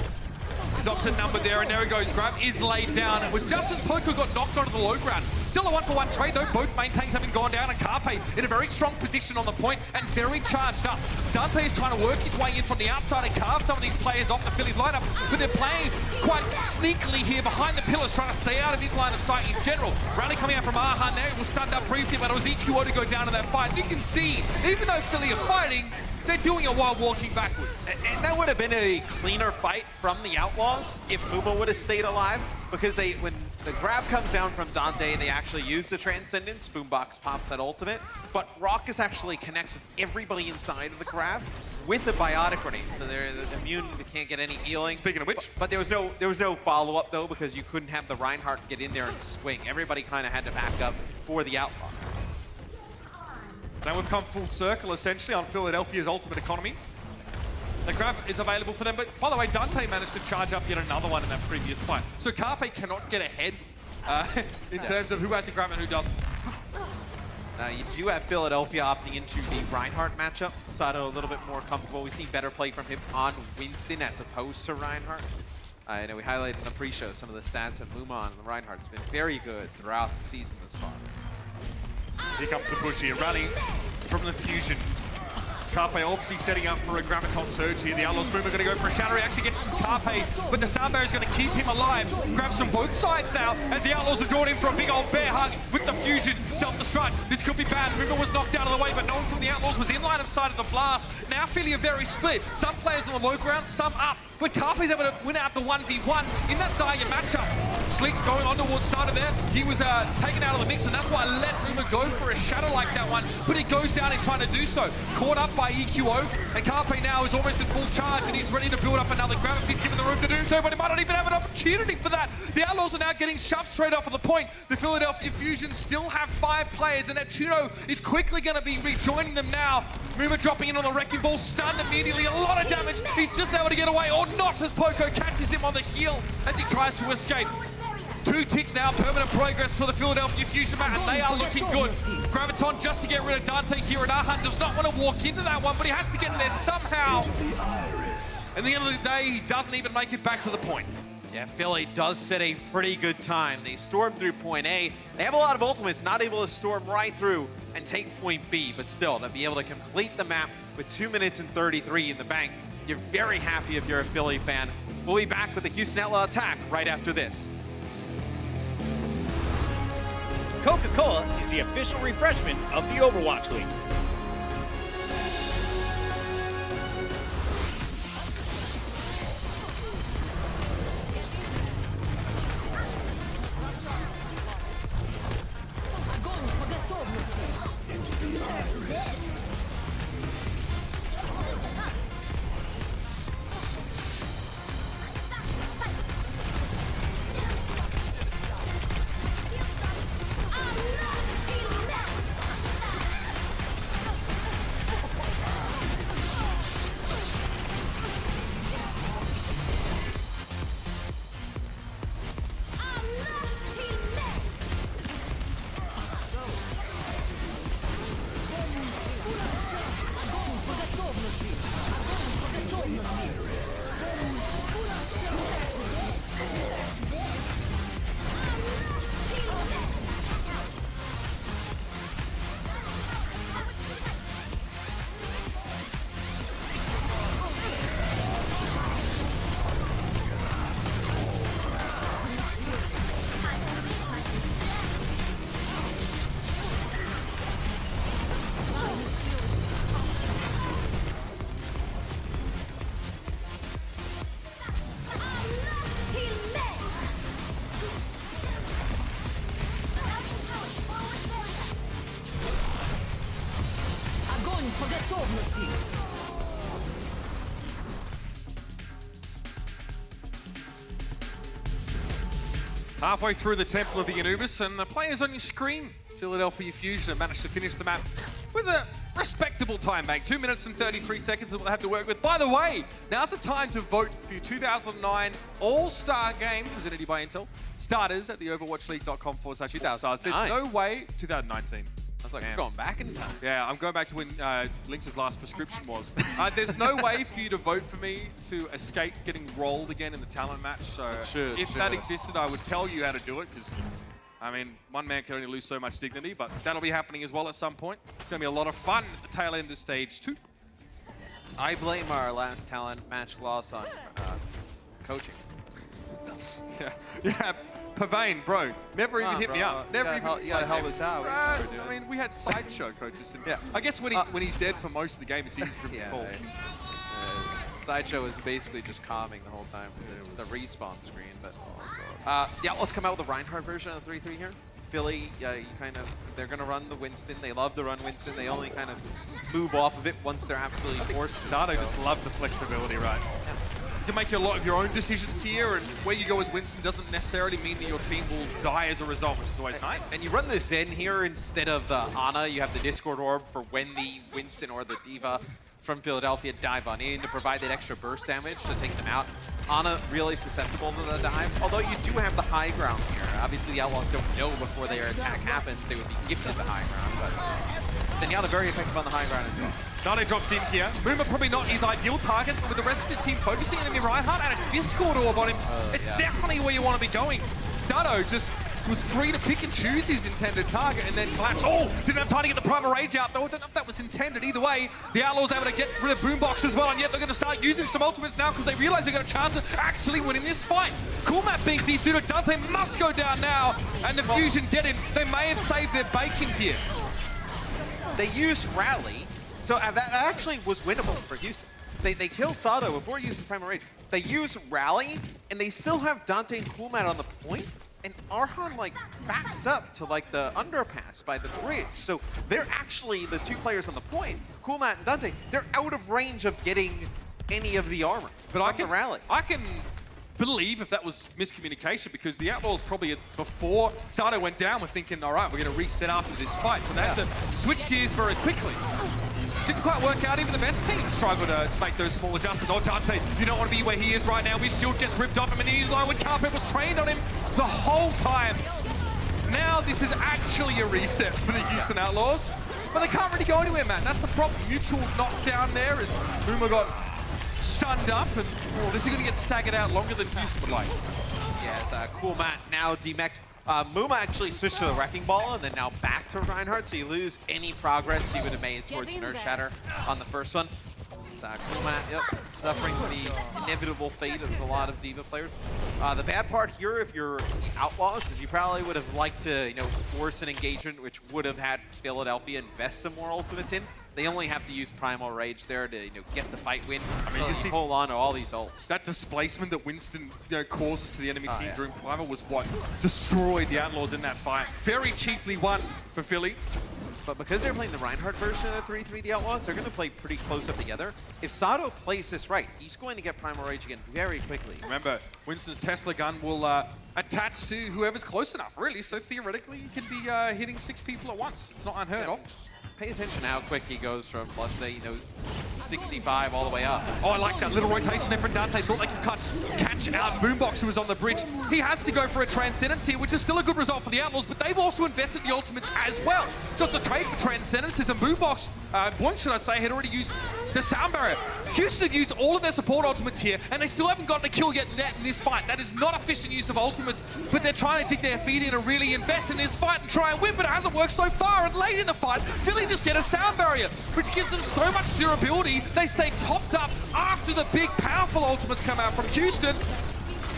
Speaker 1: his opposite number there, and there he goes. Grab is laid down. It was just as Poco got knocked onto the low ground. Still a 1-for-1 trade though. Both maintains having gone down, and Carpe in a very strong position on the point and very charged up. Dante is trying to work his way in from the outside and carve some of these players off the Philly lineup, but they're playing quite sneakily here behind the pillars, trying to stay out of his line of sight in general. Rally coming out from Arhan there. It was stunned up briefly, but it was EQO to go down to that fight. You can see, even though Philly are fighting, they're doing it while walking backwards.
Speaker 2: And that would have been a cleaner fight from the Outlaws if Muma would have stayed alive, because when the grab comes down from Dante, they actually use the Transcendence. Boombox pops that ultimate, but Raucus actually connects with everybody inside of the grab with a biotic grenade, so they're immune. They can't get any healing.
Speaker 1: Speaking of which,
Speaker 2: but there was no follow-up though, because you couldn't have the Reinhardt get in there and swing. Everybody kind of had to back up for the Outlaws.
Speaker 1: Now we've come full circle, essentially, on Philadelphia's ultimate economy. The grab is available for them, but by the way, Dante managed to charge up yet another one in that previous fight. So Carpe cannot get ahead in terms of who has the grab and who doesn't.
Speaker 2: You do have Philadelphia opting into the Reinhardt matchup. Sato a little bit more comfortable. We see better play from him on Winston as opposed to Reinhardt. I know we highlighted in the pre-show some of the stats of Muma and Reinhardt's been very good throughout the season thus far.
Speaker 1: Here comes the push here. Rally from the Fusion. Carpe obviously setting up for a Graviton surge here. The Outlaws Boom are going to go for a shadow. He actually gets Carpe, but the sound barrier is going to keep him alive. Grabs from both sides now as the Outlaws are drawn in for a big old bear hug with the Fusion. Self-destruct. This could be bad. Muma was knocked out of the way, but no one from the Outlaws was in line of sight of the blast. Now Philly are very split. Some players on the low ground, some up. But Carpe's able to win out the 1v1 in that Zarya matchup. Sleek going on towards Sada there. He was taken out of the mix, and that's why I let Muma go for a shadow like that one. But he goes down in trying to do so. Caught up by EQO, and Carpe now is almost in full charge, and he's ready to build up another grab if he's given the room to do so, but he might not even have an opportunity for that. The Outlaws are now getting shoved straight off of the point. The Philadelphia Fusion still have 5 players, and Neptuno is quickly going to be rejoining them now. Muma dropping in on the wrecking ball, stunned immediately, a lot of damage. He's just able to get away, or not, as Poco catches him on the heel as he tries to escape. 2 ticks now, permanent progress for the Philadelphia Fusion, and they are looking good. Graviton just to get rid of Dante here, and Arhan does not want to walk into that one, but he has to get in there somehow. At the end of the day, he doesn't even make it back to the point.
Speaker 2: Yeah, Philly does set a pretty good time. They storm through point A. They have a lot of ultimates, not able to storm right through and take point B, but still, to be able to complete the map with 2 minutes and 33 in the bank, you're very happy if you're a Philly fan. We'll be back with the Houston Outlaw attack right after this.
Speaker 3: Coca-Cola is the official refreshment of the Overwatch League.
Speaker 4: готовности.
Speaker 1: Halfway through the Temple of the Anubis, and the players on your screen, Philadelphia Fusion, have managed to finish the map with a respectable time bank. 2 minutes and 33 seconds is what they have to work with. By the way, now's the time to vote for your 2009 All-Star Game, presented to you by Intel. Starters at the overwatchleague.com/2000stars. There's no way, 2019.
Speaker 2: I was like, I'm going back in time.
Speaker 1: Yeah, I'm going back to when Lynx's last prescription was. There's no way for you to vote for me to escape getting rolled again in the talent match. So if that existed, I would tell you how to do it, because, I mean, one man can only lose so much dignity, but that'll be happening as well at some point. It's going to be a lot of fun at the tail end of stage 2.
Speaker 2: I blame our last talent match loss on coaching.
Speaker 1: Yeah, Pavane, bro, never even hit me up. Never even.
Speaker 2: You gotta help us out.
Speaker 1: I mean, we had sideshow coaches. And I guess when he's dead for most of the game, it's easy for him to call.
Speaker 2: Sideshow is basically just calming the whole time. The respawn screen, but yeah, let's come out with the Reinhardt version of the 3-3 here. Philly, they're gonna run the Winston. They love to run Winston. They only kind of move off of it once they're absolutely forced.
Speaker 1: Sato just loves the flexibility, right? You can make a lot of your own decisions here, and where you go as Winston doesn't necessarily mean that your team will die as a result, which is always nice.
Speaker 2: And you run the Zen here instead of the Ana. You have the Discord Orb for when the Winston or the Diva from Philadelphia dive on in to provide that extra burst damage to take them out. Ana really susceptible to the dive, although you do have the high ground here. Obviously the Outlaws don't know before their attack happens they would be gifted the high ground, but Zenyatta very effective on the high ground as well.
Speaker 1: Sade drops in here. Muma probably not his ideal target, but with the rest of his team focusing on him, Reinhardt and a Discord Orb on him, it's definitely where you want to be going. Sato just was free to pick and choose his intended target and then collapse. Oh, didn't have time to get the Primal Rage out though. I don't know if that was intended. Either way, the Outlaws able to get rid of Boombox as well, and yet they're going to start using some ultimates now because they realize they've got a chance of actually winning this fight. Cool map being de-suited. Dante must go down now, and the Fusion get in. They may have saved their bacon here.
Speaker 2: They use Rally, so that actually was winnable for Houston. They kill Sato before he uses Primal Rage. They use Rally, and they still have Dante and Coolmat on the point, and Arhan backs up to the underpass by the bridge. So they're actually the two players on the point, Coolmat and Dante, they're out of range of getting any of the armor.
Speaker 1: But I can
Speaker 2: Rally.
Speaker 1: I can believe if that was miscommunication, because the Outlaws probably before Sato went down were thinking, all right, we're going to reset after this fight. So they have to switch gears very quickly. Didn't quite work out. Even the best teams struggled to make those small adjustments. Oh, Dante, you don't want to be where he is right now. His shield gets ripped off him and he's low, and Carpet was trained on him the whole time. Now this is actually a reset for the Houston Outlaws, but they can't really go anywhere, man. That's the problem. Mutual knockdown there as Muma got stunned up, and this is going to get staggered out longer than Houston would like.
Speaker 2: Yes, Coolmat now demeched. Muma actually switched to the Wrecking Ball and then now back to Reinhardt, so you lose any progress you would have made towards Nurse Shatter on the first one. Coolmat, suffering the inevitable fate of a lot of Diva players. The bad part here, if you're the Outlaws, is you probably would have liked to, force an engagement which would have had Philadelphia invest some more ultimates in. They only have to use Primal Rage there to, get the fight win. I mean, you see, hold on to all these ults.
Speaker 1: That displacement that Winston, causes to the enemy team during Primal was what destroyed the Outlaws in that fight. Very cheaply won for Philly.
Speaker 2: But because they're playing the Reinhardt version of the 3-3, the Outlaws, they're going to play pretty close up together. If Sato plays this right, he's going to get Primal Rage again very quickly.
Speaker 1: Remember, Winston's Tesla gun will attach to whoever's close enough, really. So theoretically, he can be hitting 6 people at once. It's not unheard of.
Speaker 2: Pay attention how quick he goes from, let's say, 65 all the way up.
Speaker 1: Oh, I like that little rotation there from Dante. Thought they could catch out Boombox, who was on the bridge. He has to go for a Transcendence here, which is still a good result for the Outlaws, but they've also invested the ultimates as well. So it's a trade for Transcendences, and Boombox, Boink, should I say, had already used the Sound Barrier. Houston used all of their support ultimates here, and they still haven't gotten a kill yet in this fight. That is not efficient use of ultimates, but they're trying to dig their feet in to really invest in this fight and try and win, but it hasn't worked so far. And late in the fight, Philly just get a Sound Barrier, which gives them so much durability. They stay topped up after the big, powerful ultimates come out from Houston.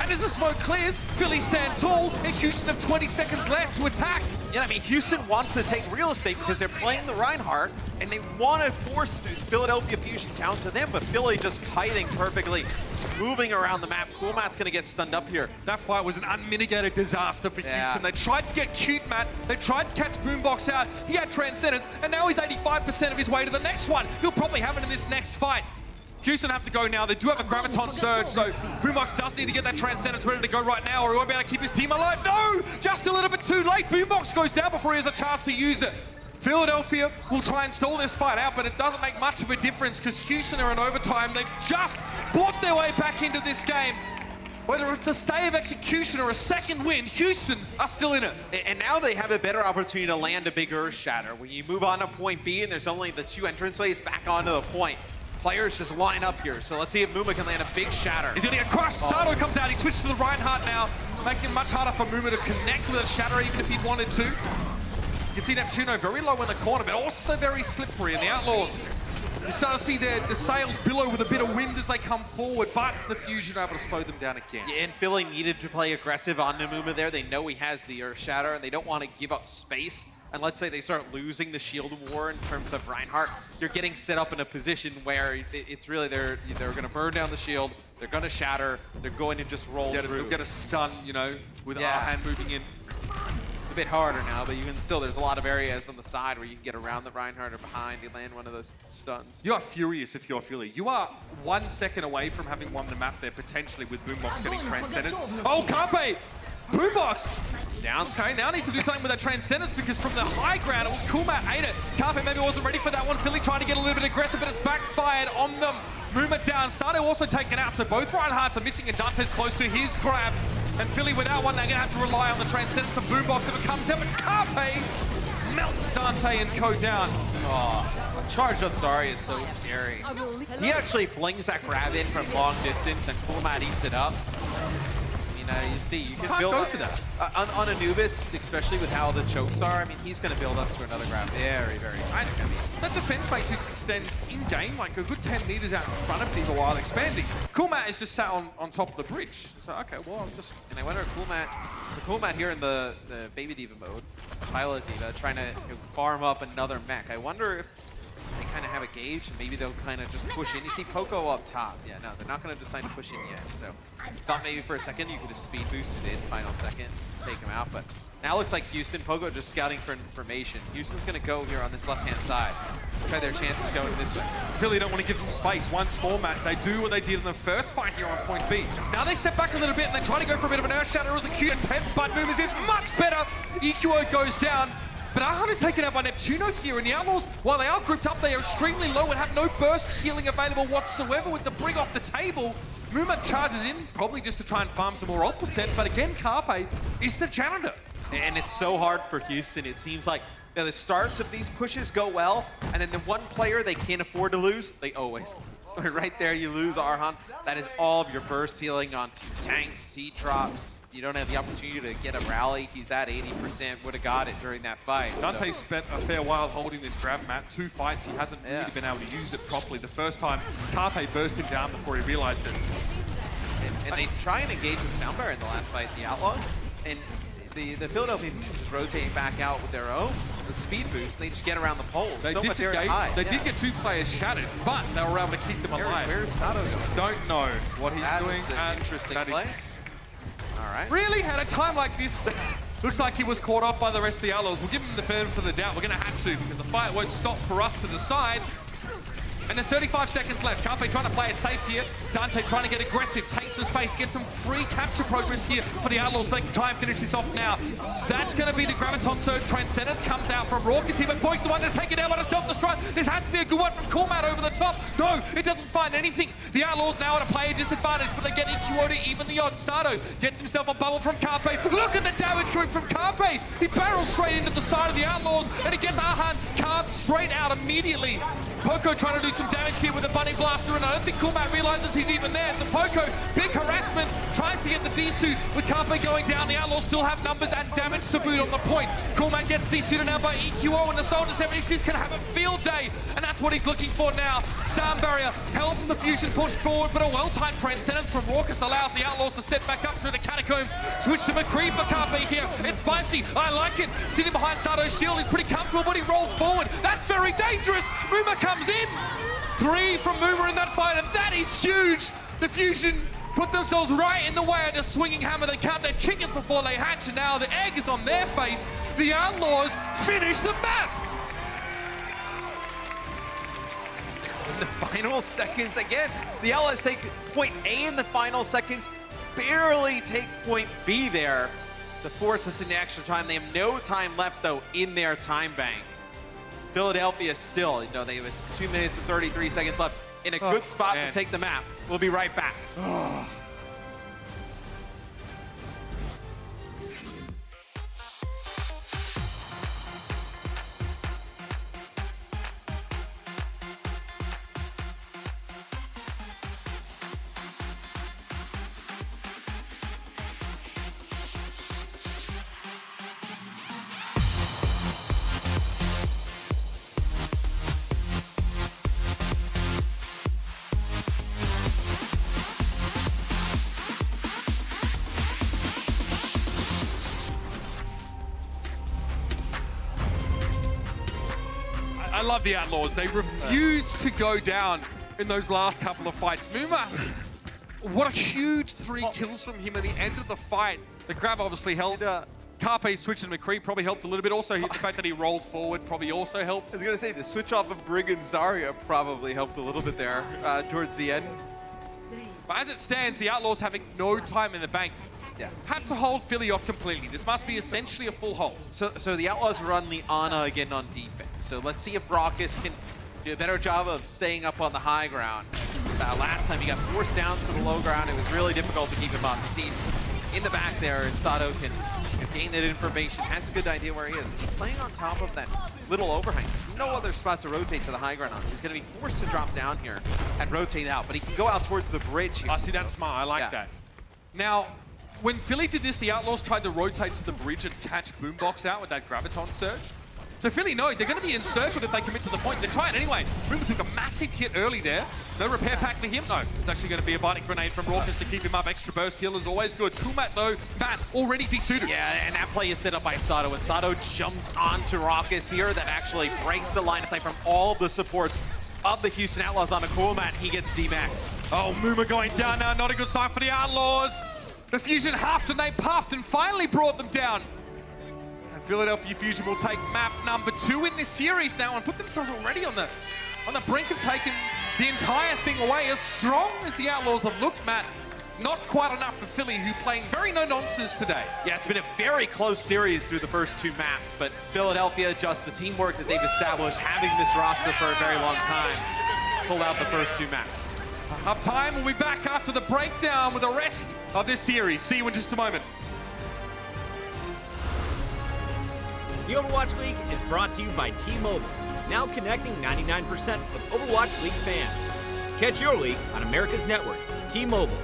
Speaker 1: And as the smoke clears, Philly stand tall, and Houston have 20 seconds left to attack.
Speaker 2: Yeah, I mean, Houston wants to take real estate because they're playing the Reinhardt, and they want to force Philadelphia Fusion down to them, but Philly just kiting perfectly, just moving around the map. Coolmat's going to get stunned up here.
Speaker 1: That fight was an unmitigated disaster for Houston. They tried to get cute Matt, they tried to catch Boombox out, he had Transcendence, and now he's 85% of his way to the next one. He'll probably have it in this next fight. Houston have to go now. They do have a Graviton Surge, so Boombox does need to get that Transcendence ready to go right now, or he won't be able to keep his team alive. No! Just a little bit too late. Boombox goes down before he has a chance to use it. Philadelphia will try and stall this fight out, but it doesn't make much of a difference because Houston are in overtime. They've just bought their way back into this game. Whether it's a stay of execution or a second win, Houston are still in it.
Speaker 2: And now they have a better opportunity to land a big Earth Shatter. When you move on to point B and there's only the 2 entranceways back onto the point, players just line up here. So let's see if Muma can land a big shatter.
Speaker 1: He's gonna get crushed. Sato comes out, he switches to the Reinhardt now, making it much harder for Muma to connect with a shatter even if he wanted to. You see Neptuno very low in the corner, but also very slippery, and the Outlaws, you start to see the sails billow with a bit of wind as they come forward, but the Fusion are able to slow them down again.
Speaker 2: Yeah, and Philly needed to play aggressive on Namuma there. They know he has the Earth Shatter, and they don't want to give up space. And let's say they start losing the shield war in terms of Reinhardt, you're getting set up in a position where it's really they're going to burn down the shield, they're going to shatter, they're going to just roll through.
Speaker 1: They'll get a stun, you know, with our hand moving in.
Speaker 2: It's a bit harder now, but you can still, there's a lot of areas on the side where you can get around the Reinhardt or behind, you land one of those stuns.
Speaker 1: You are furious if you're Philly. You are 1 second away from having won the map there, potentially with Boombox getting Transcendence. Oh, Carpe! Boombox!
Speaker 2: Down.
Speaker 1: Okay, now needs to do something with that Transcendence because from the high ground, it was Coolmat ate it. Carpe maybe wasn't ready for that one. Philly trying to get a little bit aggressive, but it's backfired on them. Muma down, Sato also taken out, so both Reinhardts are missing and Dante's close to his grab. And Philly without one, they're gonna have to rely on the Transcendence of Boombox if it comes out, but Carpe melts Dante and Co down.
Speaker 2: Oh, charged up Zarya is so scary. He actually flings that grab in from long distance and Coolmat eats it up. You see, you can build
Speaker 1: go
Speaker 2: up
Speaker 1: for that.
Speaker 2: on Anubis, especially with how the chokes are. I mean, he's going to build up to another grab very, very quick. I mean,
Speaker 1: that defense matrix extends in-game, like a good 10 meters out in front of Diva while expanding. Coolmat is just sat on top of the bridge. So, okay, well, I'm just...
Speaker 2: And I wonder if Coolmat here in the Baby Diva mode, Pilot Diva, trying to farm up another mech. I wonder if they kind of have a gauge and maybe they'll kind of just push in. You see Poco up top. Yeah, no, they're not going to decide to push in yet. So thought maybe for a second you could have speed boosted in final second, take him out. But now it looks like Houston, Poco just scouting for information. Houston's going to go here on this left-hand side. Try their chances going this way.
Speaker 1: Philly don't want to give them space. Once more, Matt, they do what they did in the first fight here on point B. Now they step back a little bit and they try to go for a bit of an Earth Shatter. It was a cute attempt, but Moomers is much better. EQO goes down. But Arhan is taken out by Neptuno here, and the Outlaws, while they are grouped up, they are extremely low and have no burst healing available whatsoever with the bring off the table. Muma charges in, probably just to try and farm some more ult percent, but again, Carpe is the janitor.
Speaker 2: And it's so hard for Houston. It seems like the starts of these pushes go well, and then the one player they can't afford to lose, they always lose. So right there, you lose Arhan. That is all of your burst healing on tanks, T-drops. You don't have the opportunity to get a rally. He's at 80%, would have got it during that fight.
Speaker 1: Dante spent a fair while holding this grab mat. 2 fights, he hasn't really been able to use it properly. The first time, Carpe burst him down before he realized it.
Speaker 2: And they try and engage with Soundbar in the last fight, the Outlaws, and the Philadelphia team just rotating back out with their own the speed boost, and they just get around the poles.
Speaker 1: They
Speaker 2: so
Speaker 1: disengaged. They did get 2 players shattered, but they were able to keep them alive.
Speaker 2: Where's Sato going?
Speaker 1: Don't know what he's doing.
Speaker 2: An interesting play. All right.
Speaker 1: Really? At a time like this, looks like he was caught off by the rest of the Outlaws. We'll give him the benefit of the doubt. We're going to have to because the fight won't stop for us to decide. And there's 35 seconds left. Carpe trying to play it safe here. Dante trying to get aggressive, takes some space, get some free capture progress here for the Outlaws. They can try and finish this off now. That's going to be the Graviton Surge. Transcendence comes out from Raucus here, but Poik's the one that's taken down by the self-destruct. This has to be a good one from Coolmat over the top. No, it doesn't find anything. The Outlaws now at a player disadvantage, but they get EQO to even the odds. Sato gets himself a bubble from Carpe. Look at the damage coming from Carpe. He barrels straight into the side of the Outlaws, and he gets Arhan carved straight out immediately. Poco trying to do some damage here with a Bunny Blaster, and I don't think Coolmat realizes he's even there. So Poco, big harassment, tries to to get the D-suit. With Carpe going down, the Outlaws still have numbers and damage to boot on the point. Coolman gets D-suited now by EQO, and the Soldier 76 can have a field day, and that's what he's looking for now. Sound barrier helps the Fusion push forward, but a well-timed transcendence from Raucus allows the Outlaws to set back up through the catacombs. Switch to McCree for Carpe here. It's spicy. I like it. Sitting behind Sato's shield, he's pretty comfortable, but he rolls forward. That's very dangerous. Muma comes in. 3 from Muma in that fight, and that is huge. The Fusion put themselves right in the way of the swinging hammer. They count their chickens before they hatch, and now the egg is on their face. The Outlaws finish the map.
Speaker 2: In the final seconds, again, the Outlaws take point A in the final seconds, barely take point B there to force us into extra time. They have no time left, though, in their time bank. Philadelphia still, they have 2 minutes and 33 seconds left in a good spot to take the map. We'll be right back.
Speaker 1: I love the Outlaws. They refuse to go down in those last couple of fights. Muma, what a huge 3 kills from him at the end of the fight. The grab obviously helped. Carpe switching McCree probably helped a little bit. Also, the fact that he rolled forward probably also helped.
Speaker 2: I was going to say, the switch off of Brig and Zarya probably helped a little bit there towards the end.
Speaker 1: But as it stands, the Outlaws having no time in the bank. Have to hold Philly off completely. This must be essentially a full hold.
Speaker 2: So the Outlaws run Liana again on defense. So let's see if Raucus can do a better job of staying up on the high ground. Last time he got forced down to the low ground. It was really difficult to keep him up. He sees in the back there, Sato can gain that information, has a good idea where he is. He's playing on top of that little overhang. There's no other spot to rotate to the high ground on. So he's going to be forced to drop down here and rotate out. But he can go out towards the bridge here.
Speaker 1: I see, that's smart. I like that. Now, when Philly did this, the Outlaws tried to rotate to the bridge and catch Boombox out with that Graviton surge. So Philly know they're going to be encircled if they commit to the point. They're trying anyway. Boombox took a massive hit early there. No repair pack for him. No, it's actually going to be a biting grenade from Raucus to keep him up. Extra burst heal is always good. Kumat, though, man, already desuited.
Speaker 2: Yeah, and that play is set up by Sato, and Sato jumps onto Raucus here. That actually breaks the line of sight from all the supports of the Houston Outlaws on a Coolman. He gets D-maxed.
Speaker 1: Oh, Muma going down now. Not a good sign for the Outlaws. The Fusion huffed and they puffed and finally brought them down. And Philadelphia Fusion will take map number 2 in this series now and put themselves already on the brink of taking the entire thing away. As strong as the Outlaws have looked, Matt, not quite enough for Philly, who playing very no-nonsense today.
Speaker 2: Yeah, it's been a very close series through the first 2 maps, but Philadelphia, just the teamwork that they've established, having this roster for a very long time, pulled out the first 2 maps.
Speaker 1: Up time, we'll be back after the breakdown with the rest of this series. See you in just a moment.
Speaker 3: The Overwatch League is brought to you by T-Mobile, now connecting 99% of Overwatch League fans. Catch your league on America's network, T-Mobile.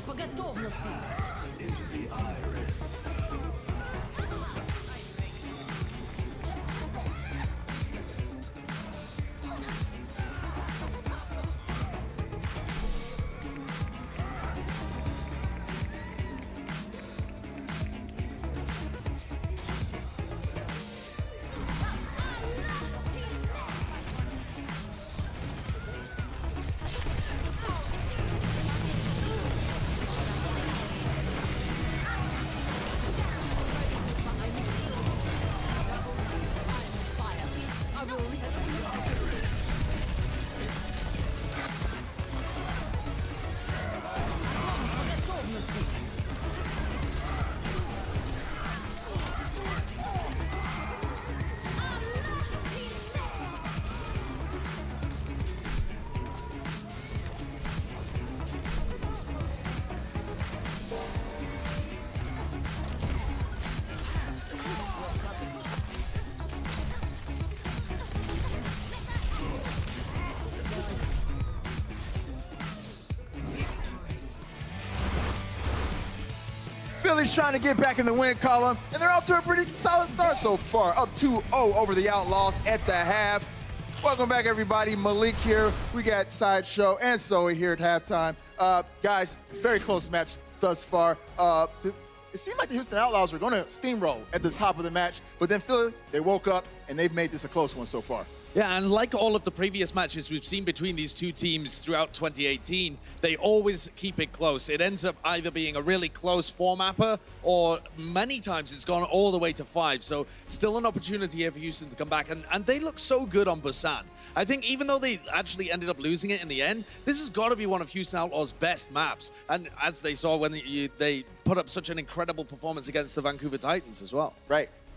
Speaker 4: По готовности.
Speaker 5: Into the iris.
Speaker 6: Philly's trying to get back in the win column, and they're off to a pretty solid start so far. Up 2-0 over the Outlaws at the half. Welcome back, everybody. Malik here. We got Sideshow and Zoe here at halftime. Guys, very close match thus far. It seemed like the Houston Outlaws were going to steamroll at the top of the match, but then Philly, they woke up, and they've made this a close one so far.
Speaker 7: Yeah, and like all of the previous matches we've seen between these two teams throughout 2018, they always keep it close. It ends up either being a really close four-mapper, or many times it's gone all the way to 5. So still an opportunity here for Houston to come back. And they look so good on Busan. I think even though they actually ended up losing it in the end, this has got to be one of Houston Outlaws' best maps. And as they saw when they put up such an incredible performance against the Vancouver Titans as well.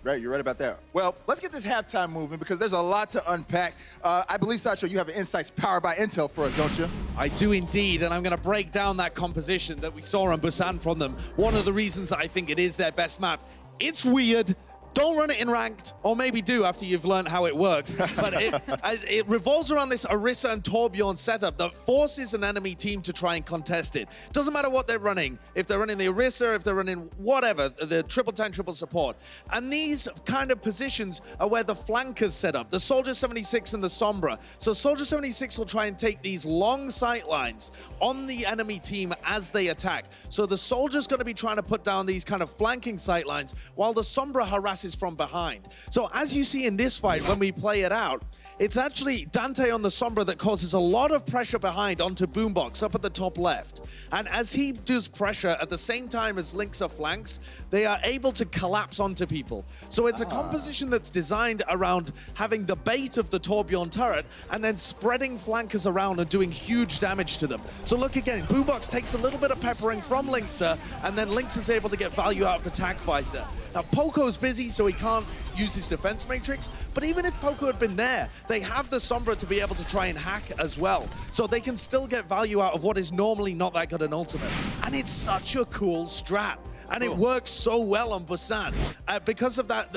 Speaker 6: Right, you're right about that. Well, let's get this halftime moving because there's a lot to unpack. I believe, Sideshow, you have an Insights powered by Intel for us, don't you?
Speaker 7: I do indeed, and I'm going to break down that composition that we saw on Busan from them. One of the reasons that I think it is their best map. It's weird. Don't run it in ranked, or maybe do after you've learned how it works. But it revolves around this Orisa and Torbjorn setup that forces an enemy team to try and contest it. Doesn't matter what they're running. If they're running the Orisa, if they're running whatever, the triple tank, triple support. And these kind of positions are where the flankers set up, the Soldier 76 and the Sombra. So Soldier 76 will try and take these long sight lines on the enemy team as they attack. So the Soldier's going to be trying to put down these kind of flanking sight lines while the Sombra harasses from behind. So as you see in this fight, when we play it out, it's actually Dante on the Sombra that causes a lot of pressure behind onto Boombox up at the top left. And as he does pressure at the same time as Linksa flanks, they are able to collapse onto people. So it's a composition that's designed around having the bait of the Torbjorn turret and then spreading flankers around and doing huge damage to them. So look again, Boombox takes a little bit of peppering from Linksa, and then Linksa's able to get value out of the Tag Fighter. Now Poco's busy, so he can't use his defense matrix, but even if Poco had been there, they have the Sombra to be able to try and hack as well. So they can still get value out of what is normally not that good an ultimate. And it's such a cool strat. And it works so well on Busan. Because of that,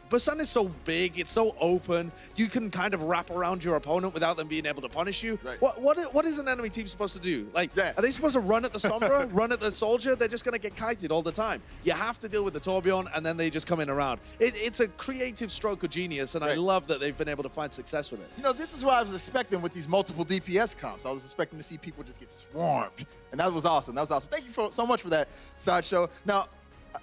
Speaker 7: Busan is so big, it's so open, you can kind of wrap around your opponent without them being able to punish you.
Speaker 6: Right.
Speaker 7: What is an enemy team supposed to do? Like, are they supposed to run at the Sombra, run at the Soldier? They're just going to get kited all the time. You have to deal with the Torbjorn, and then they just come in around. It's a creative stroke of genius, and I love that they've been able to find success with it.
Speaker 6: You know, this is what I was expecting with these multiple DPS comps. I was expecting to see people just get swarmed, and that was awesome. That was awesome. Thank you so much for that, Sideshow. Now,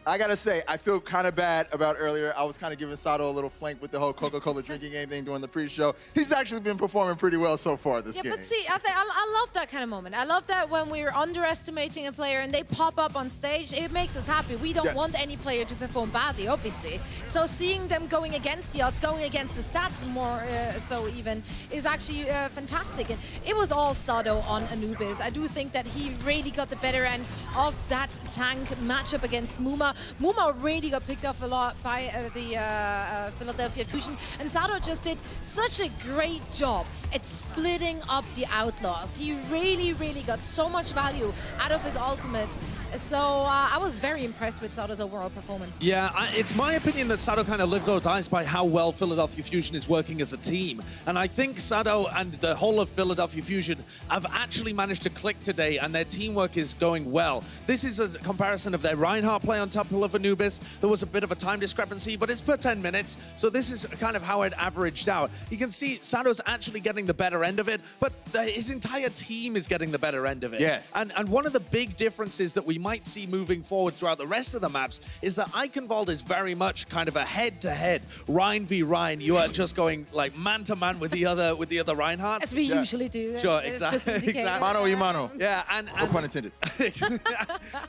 Speaker 6: I gotta say, I feel kind of bad about earlier. I was kind of giving Sato a little flank with the whole Coca-Cola drinking game thing during the pre-show. He's actually been performing pretty well so far this game.
Speaker 8: Yeah, but see, I love that kind of moment. I love that when we're underestimating a player and they pop up on stage, it makes us happy. We don't want any player to perform badly, obviously. So seeing them going against the odds, going against the stats more so even, is actually fantastic. And it was all Sato on Anubis. I do think that he really got the better end of that tank matchup against Muma. Muma really got picked off a lot by the Philadelphia Fusion, and Sato just did such a great job at splitting up the Outlaws. He really, really got so much value out of his ultimates. So I was very impressed with Sato's overall performance.
Speaker 7: Yeah, it's my opinion that Sato kind of lives or dies by how well Philadelphia Fusion is working as a team. And I think Sato and the whole of Philadelphia Fusion have actually managed to click today, and their teamwork is going well. This is a comparison of their Reinhardt play on top of Anubis. There was a bit of a time discrepancy, but it's per 10 minutes. So this is kind of how it averaged out. You can see Sato's actually getting the better end of it, but his entire team is getting the better end of it.
Speaker 6: Yeah.
Speaker 7: And one of the big differences that we might see moving forward throughout the rest of the maps is that Eichenwald is very much kind of a head-to-head, Rhine v Rhine. You are just going like man-to-man with the other Reinhardt.
Speaker 8: As we usually do.
Speaker 7: Sure, exactly.
Speaker 6: Mano y mano.
Speaker 7: Yeah, and
Speaker 6: No pun intended.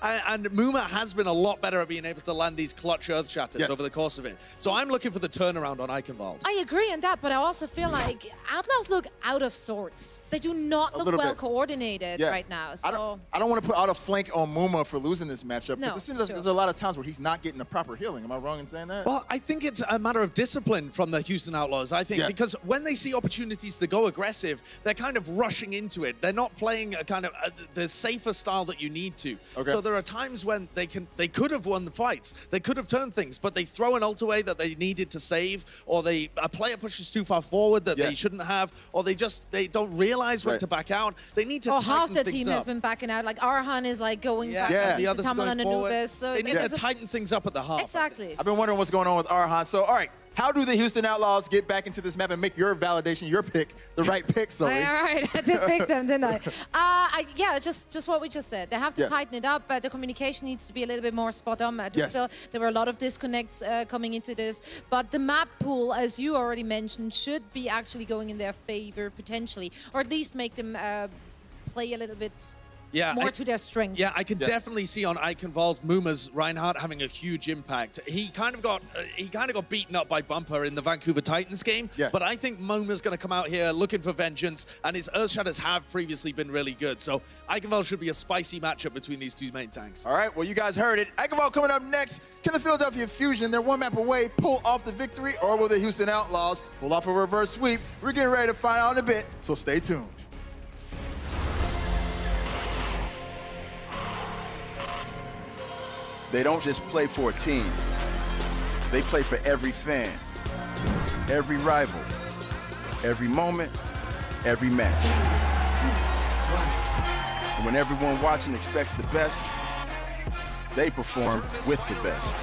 Speaker 7: and Muma has been a lot better at being able to land these clutch earth shatters over the course of it. So I'm looking for the turnaround on Eichenwald.
Speaker 8: I agree on that, but I also feel like Outlaws look out of sorts. They do not look well coordinated right now. So
Speaker 6: I don't want to put out a flank on Muma for losing this matchup,
Speaker 8: No,
Speaker 6: but it seems like there's a lot of times where he's not getting the proper healing. Am I wrong in saying that?
Speaker 7: Well, I think it's a matter of discipline from the Houston Outlaws, I think, because when they see opportunities to go aggressive, they're kind of rushing into it. They're not playing a kind of the safer style that you need to.
Speaker 6: Okay.
Speaker 7: So there are times when they could have have won the fights. They could have turned things, but they throw an ult away that they needed to save, or a player pushes too far forward that they shouldn't have, or they don't realize when to back out. They need to tighten
Speaker 8: half the
Speaker 7: things
Speaker 8: team
Speaker 7: up.
Speaker 8: has been backing out. Like Arhan is like going back
Speaker 7: the others
Speaker 8: to
Speaker 7: going
Speaker 8: and
Speaker 7: forward.
Speaker 8: Anubis. So
Speaker 7: they need to tighten things up at the half.
Speaker 8: Exactly.
Speaker 6: I've been wondering what's going on with Arhan. So, all right, how do the Houston Outlaws get back into this map and make your validation, your pick, the right pick, Zoe?
Speaker 8: All right, I did pick them, didn't I? Yeah, just what we just said. They have to tighten it up, but the communication needs to be a little bit more spot on. Still, there were a lot of disconnects coming into this, but the map pool, as you already mentioned, should be actually going in their favor potentially, or at least make them play a little bit more to their strength.
Speaker 7: Yeah, I can definitely see on Eichenwald, Muma's Reinhardt having a huge impact. He kind of got beaten up by Bumper in the Vancouver Titans game, but I think Muma's going to come out here looking for vengeance, and his Earthshatters have previously been really good. So Eichenwald should be a spicy matchup between these two main tanks.
Speaker 6: All right, well, you guys heard it. Eichenwald coming up next. Can the Philadelphia Fusion, they're one map away, pull off the victory, or will the Houston Outlaws pull off a reverse sweep? We're getting ready to find out in a bit, so stay tuned.
Speaker 9: They don't just play for a team. They play for every fan, every rival, every moment, every match. And when everyone watching expects the best, they perform with the best.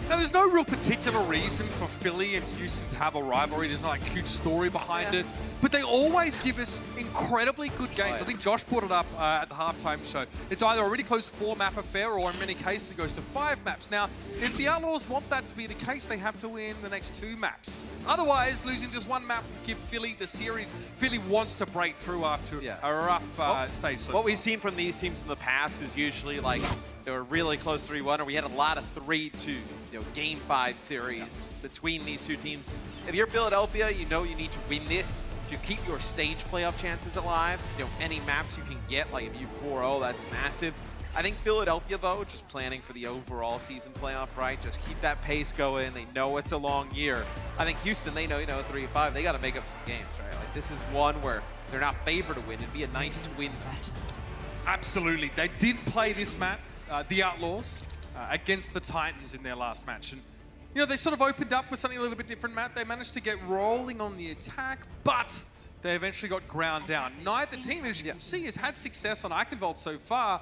Speaker 1: Now, there's no real particular reason for Philly and Houston to have a rivalry. There's not a huge story behind it. But they always give us incredibly good games. I think Josh brought it up at the halftime show. It's either a really close 4-map affair, or in many cases it goes to 5 maps. Now, if the Outlaws want that to be the case, they have to win the next 2 maps. Otherwise, losing just 1 map will give Philly the series. Philly wants to break through after a rough stage. So
Speaker 2: what we've seen from these teams in the past is usually like they were really close 3-1, or we had a lot of 3-2, Game 5 series between these two teams. If you're Philadelphia, you know you need to win this to keep your stage playoff chances alive. Any maps you can get, like if you 4-0, that's massive. I think Philadelphia, though, just planning for the overall season playoff, right? Just keep that pace going. They know it's a long year. I think Houston, they know, 3-5, they got to make up some games, right? Like, this is one where they're not favored to win. It'd be a nice to win.
Speaker 1: Absolutely. They did play this map, the Outlaws, against the Titans in their last match. And, they sort of opened up with something a little bit different, Matt. They managed to get rolling on the attack, but they eventually got ground down. Neither team, as you can see, has had success on Eichenwald so far.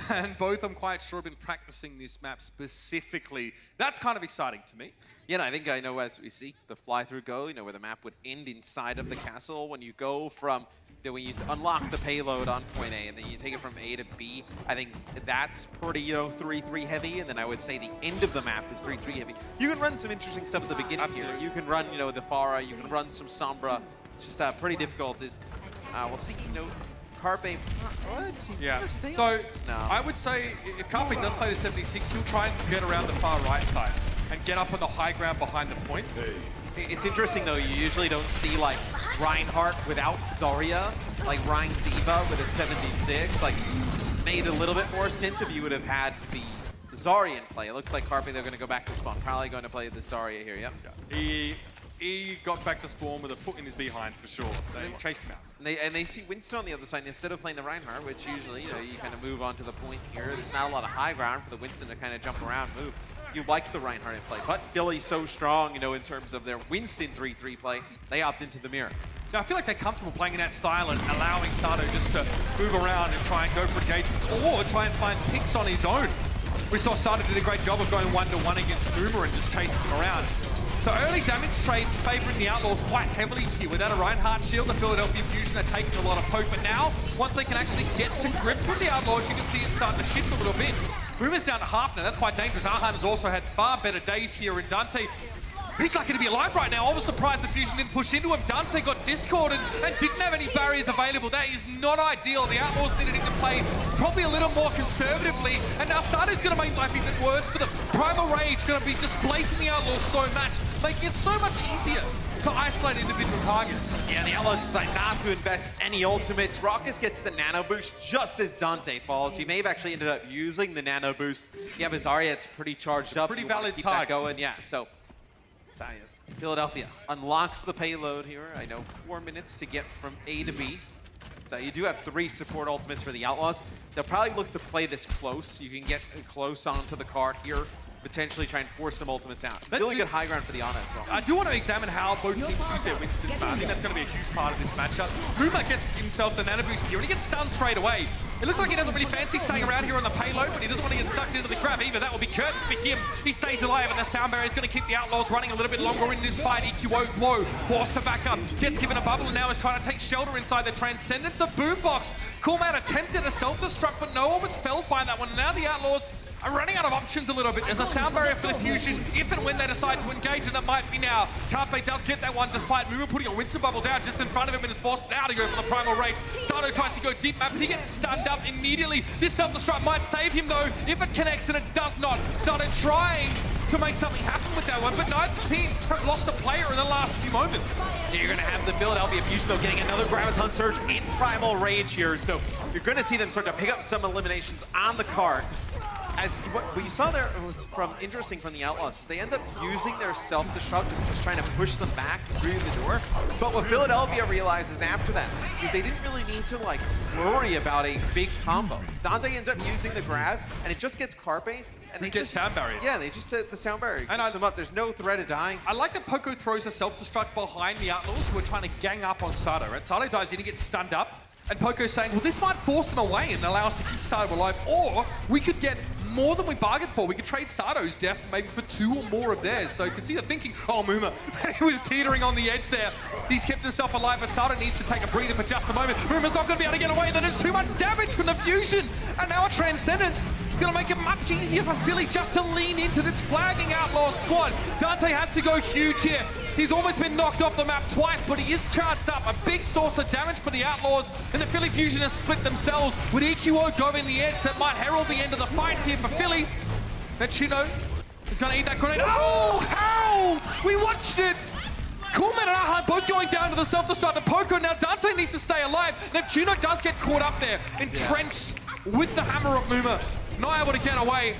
Speaker 1: And both, I'm quite sure, have been practicing this map specifically. That's kind of exciting to me.
Speaker 2: Yeah, and I think I know as we see the fly-through go, you know, where the map would end inside of the castle. When you go from, you know, when you unlock the payload on point A and then you take it from A to B, I think that's pretty, you know, 3-3 heavy. And then I would say the end of the map is 3-3 heavy. You can run some interesting stuff at the beginning.
Speaker 1: Absolutely.
Speaker 2: Here. You can run, you know, the Pharah, you can run some Sombra. It's just pretty difficult. We'll see, you know, Carpe. What?
Speaker 1: Yeah. So I would say if Carpe does play the 76, he'll try and get around the far right side and get up on the high ground behind the point.
Speaker 2: It's interesting though, you usually don't see like Reinhardt without Zarya, like Ryan Diva with a 76. Like, made a little bit more sense if you would have had the Zarya in play. It looks like Carpe, they're going to go back to spawn. Probably going to play the Zarya here, yep.
Speaker 1: He got back to spawn with a foot in his behind for sure. So they chased him out.
Speaker 2: And they see Winston on the other side instead of playing the Reinhardt, which usually, you know, you kind of move onto the point here. There's not a lot of high ground for the Winston to kind of jump around, move. You like the Reinhardt in play, but Philly's so strong, you know, in terms of their Winston 3-3 play, they opt into the mirror.
Speaker 1: Now, I feel like they're comfortable playing in that style and allowing Sato just to move around and try and go for engagements or try and find picks on his own. We saw Sato did a great job of going 1-to-1 against Boomer and just chasing him around. So early damage trades favouring the Outlaws quite heavily here. Without a Reinhardt shield, the Philadelphia Fusion are taking a lot of poke. But now, once they can actually get to grip with the Outlaws, you can see it starting to shift a little bit. Boomer's down to half now. That's quite dangerous. Arhan has also had far better days here. And Dante, he's lucky to be alive right now. I was surprised the Fusion didn't push into him. Dante got discorded and didn't have any barriers available. That is not ideal. The Outlaws needed him to play probably a little more conservatively. And now Sato's going to make life even worse for them. Primal Rage going to be displacing the Outlaws so much, making it so much easier to isolate individual targets.
Speaker 2: Yeah, the Outlaws decide not to invest any ultimates. Raucus gets the nano boost just as Dante falls. He may have actually ended up using the nano boost. Yeah, but Zarya, it's pretty charged up.
Speaker 1: Pretty
Speaker 2: You wanna
Speaker 1: valid
Speaker 2: keep
Speaker 1: target.
Speaker 2: that going, yeah. So Philadelphia unlocks the payload here. I know 4 minutes to get from A to B. So you do have 3 support ultimates for the Outlaws. They'll probably look to play this close. You can get close onto the card here, potentially try and force some ultimates out. Really good high ground for the Ana as well.
Speaker 1: I do want to examine how both teams use their Winstons, man. I think that's going to be a huge part of this matchup. Boomer gets himself the nano boost here, and he gets stunned straight away. It looks like he doesn't really fancy staying around here on the payload, but he doesn't want to get sucked into the grab either. That will be curtains for him. He stays alive, and the sound barrier is going to keep the Outlaws running a little bit longer in this fight. EQO low, forced to back up, gets given a bubble, and now is trying to take shelter inside the Transcendence of Boombox. Coolman attempted a self-destruct, but no one was felled by that one. And now the Outlaws are running out of options a little bit. There's a sound barrier for the Fusion if and when they decide to engage, and it might be now. Carpe does get that one despite Moo putting a Winston bubble down just in front of him and is forced now to go for the Primal Rage. Sato tries to go deep map, but he gets stunned up immediately. This self-destruct might save him though, if it connects, and it does not. Sato trying to make something happen with that one, but neither team have lost a player in the last few moments.
Speaker 2: You're going to have the Philadelphia Fusion though getting another Graviton Surge in Primal Rage here, so you're going to see them start to pick up some eliminations on the card. As what you saw there was interesting from the Outlaws, is they end up using their self-destruct and just trying to push them back through the door. But what Philadelphia realizes after that is they didn't really need to like worry about a big combo. Dante ends up using the grab, and it just gets Carpe. And they
Speaker 1: get sound barrier.
Speaker 2: Yeah, they just set the sound barrier.
Speaker 1: And
Speaker 2: Keeps them up. There's no threat of dying.
Speaker 1: I like that Poco throws a self-destruct behind the Outlaws who are trying to gang up on Sato. Right? Sato dives in, he gets stunned up. And Poco's saying, well, this might force them away and allow us to keep Sato alive. Or we could get more than we bargained for. We could trade Sato's death maybe for 2 or more of theirs. So you can see the thinking, oh, Muma, he was teetering on the edge there. He's kept himself alive, but Sato needs to take a breather for just a moment. Muma's not going to be able to get away. There's too much damage from the Fusion. And now a Transcendence is going to make it much easier for Philly just to lean into this flagging Outlaw squad. Dante has to go huge here. He's almost been knocked off the map twice, but he is charged up. A big source of damage for the Outlaws, and the Philly Fusion has split themselves. With EQO going the edge, that might herald the end of the fight here for Philly. And Chino is going to eat that grenade. Oh, how? We watched it! Coolman and Arhan both going down to the self-destruct. The Poco, now Dante needs to stay alive. Neptuno does get caught up there, entrenched with the hammer of Muma. Not able to get away.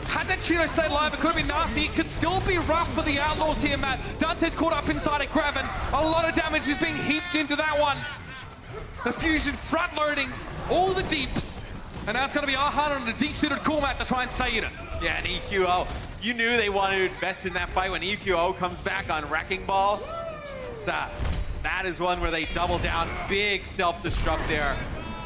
Speaker 1: Had that Chino stayed alive, it could have been nasty. It could still be rough for the Outlaws here, Matt. Dante's caught up inside a grab, and a lot of damage is being heaped into that one. The Fusion front-loading all the deeps. And now it's going to be Arhan and a desuited Coolmat to try and stay in it.
Speaker 2: Yeah, and EQO, you knew they wanted to invest in that fight when EQO comes back on Wrecking Ball. So that is one where they double down. Big self-destruct there.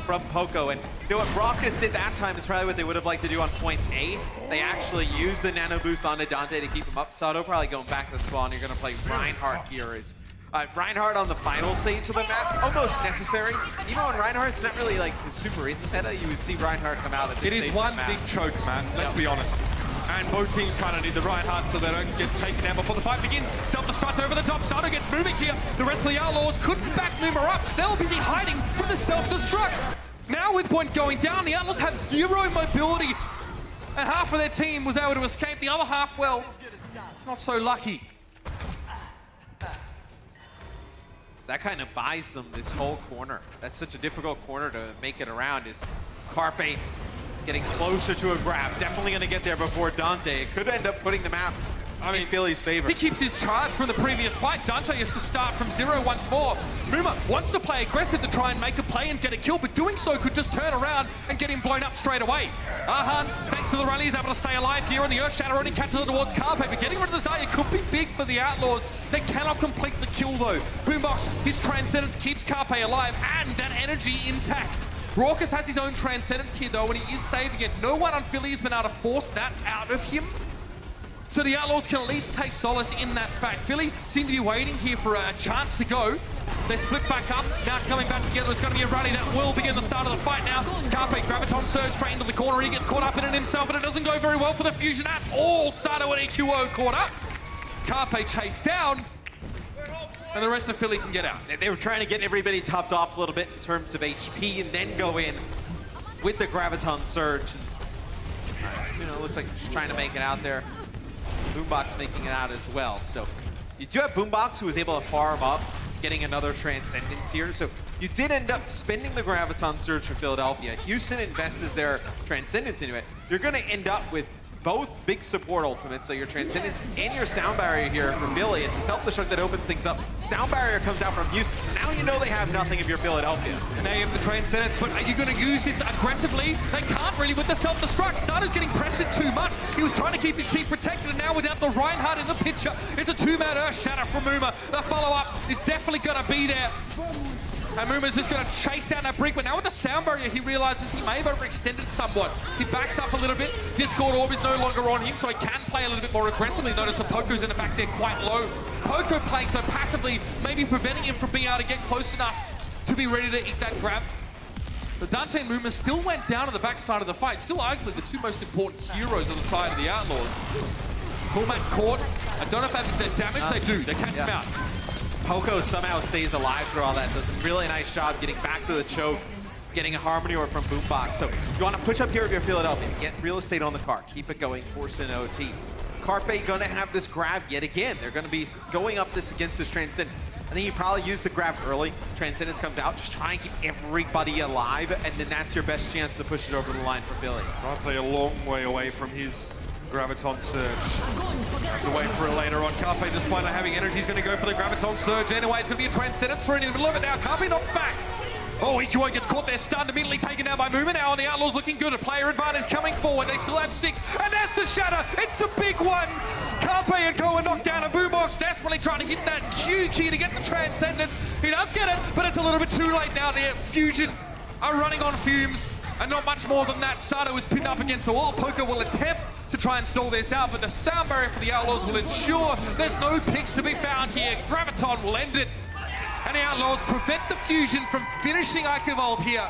Speaker 2: from Poco. And you know what Brockus did that time is probably what they would have liked to do on point A. They actually used the nano boost onto Dante to keep him up. Sato probably going back to spawn. You're going to play Reinhardt here. Reinhardt on the final stage of the map, almost necessary. Even on Reinhardt's not really like super in the meta, you would see Reinhardt come out at this
Speaker 1: It is
Speaker 2: stage
Speaker 1: one
Speaker 2: of the map.
Speaker 1: big choke, man. Let's be honest. And both teams kind of need the Reinhardt so they don't get taken down before the fight begins. Self-destruct over the top. Sato gets moving here. The rest of the Outlaws couldn't back Numa up. They were busy hiding from the self-destruct. Now with point going down, the Outlaws have zero mobility. And half of their team was able to escape. The other half, well, not so lucky.
Speaker 2: So that kind of buys them this whole corner. That's such a difficult corner to make it around. Is Carpe getting closer to a grab. Definitely going to get there before Dante. It could end up putting the map in Philly's favor.
Speaker 1: He keeps his charge from the previous fight. Dante has to start from 0 once more. Numa wants to play aggressive to try and make a play and get a kill, but doing so could just turn around and get him blown up straight away. Ahan, thanks to the rally, is able to stay alive here, and the Earth Shatter only catches it towards Carpe, but getting rid of the Zarya could be big for the Outlaws. They cannot complete the kill though. Boombox, his Transcendence keeps Carpe alive and that energy intact. Raucus has his own Transcendence here though, and he is saving it. No one on Philly has been able to force that out of him. So the Outlaws can at least take solace in that fact. Philly seem to be waiting here for a chance to go. They split back up, now coming back together. It's going to be a rally that will begin the start of the fight now. Carpe, Graviton surge straight into the corner. He gets caught up in it himself, but it doesn't go very well for the Fusion at all. Sato and EQO caught up. Carpe chased down, and the rest of Philly can get out.
Speaker 2: They were trying to get everybody topped off a little bit in terms of HP and then go in with the Graviton surge. You know, looks like she's trying to make it out there. Boombox making it out as well. So you do have Boombox who was able to farm up, getting another Transcendence here. So you did end up spending the Graviton surge for Philadelphia. Houston invests their Transcendence into it. You're going to end up with both big support ultimates, so your Transcendence and your Sound Barrier here for Philly. It's a self-destruct that opens things up. Sound Barrier comes out from Houston, so now you know they have nothing if you're Philadelphia.
Speaker 1: And now you have the Transcendence, but are you going to use this aggressively? They can't really with the self-destruct. Sato's getting pressured too much. He was trying to keep his team protected, and now without the Reinhardt in the picture, it's a two-man Earth Shatter from Muma. The follow-up is definitely going to be there. And Muma's just going to chase down that brick, but now with the Sound Barrier, he realizes he may have overextended somewhat. He backs up a little bit. Discord Orb is no longer on him, so he can play a little bit more aggressively. Notice that Poco's in the back there quite low. Poco playing so passively, maybe preventing him from being able to get close enough to be ready to eat that grab. But Dante and Muma still went down to the backside of the fight. Still arguably the two most important heroes on the side of the Outlaws. Cormac caught. I don't know if they're damaged. They do. They catch him out.
Speaker 2: Poco somehow stays alive through all that. Does a really nice job getting back to the choke, getting a Harmony Orb from Boombox. So you want to push up here if you're Philadelphia, get real estate on the card, keep it going, force an OT. Carpe gonna have this grab yet again. They're gonna be going up this against this Transcendence. I think you probably use the grab early. Transcendence comes out, just try and keep everybody alive, and then that's your best chance to push it over the line for Philly.
Speaker 1: Dante a long way away from his Graviton Surge. Have to wait for it later on. Carpe, despite not having energy, is going to go for the Graviton Surge anyway. It's going to be a Transcendence thrown in the middle of it now. Carpe not back. Oh, EQO gets caught there, stunned, immediately taken down by Muma now, and the Outlaws looking good. A player advantage coming forward. They still have 6, and that's the Shatter. It's a big one. Carpe and Ko are knocked down, and Boombox desperately trying to hit that Q key to get the Transcendence. He does get it, but it's a little bit too late now. The Fusion are running on fumes, and not much more than that. Sato is pinned up against the wall. Poco will attempt to try and stall this out, but the Sound Barrier for the Outlaws will ensure there's no picks to be found here. Graviton will end it, and the Outlaws prevent the Fusion from finishing Archivold here.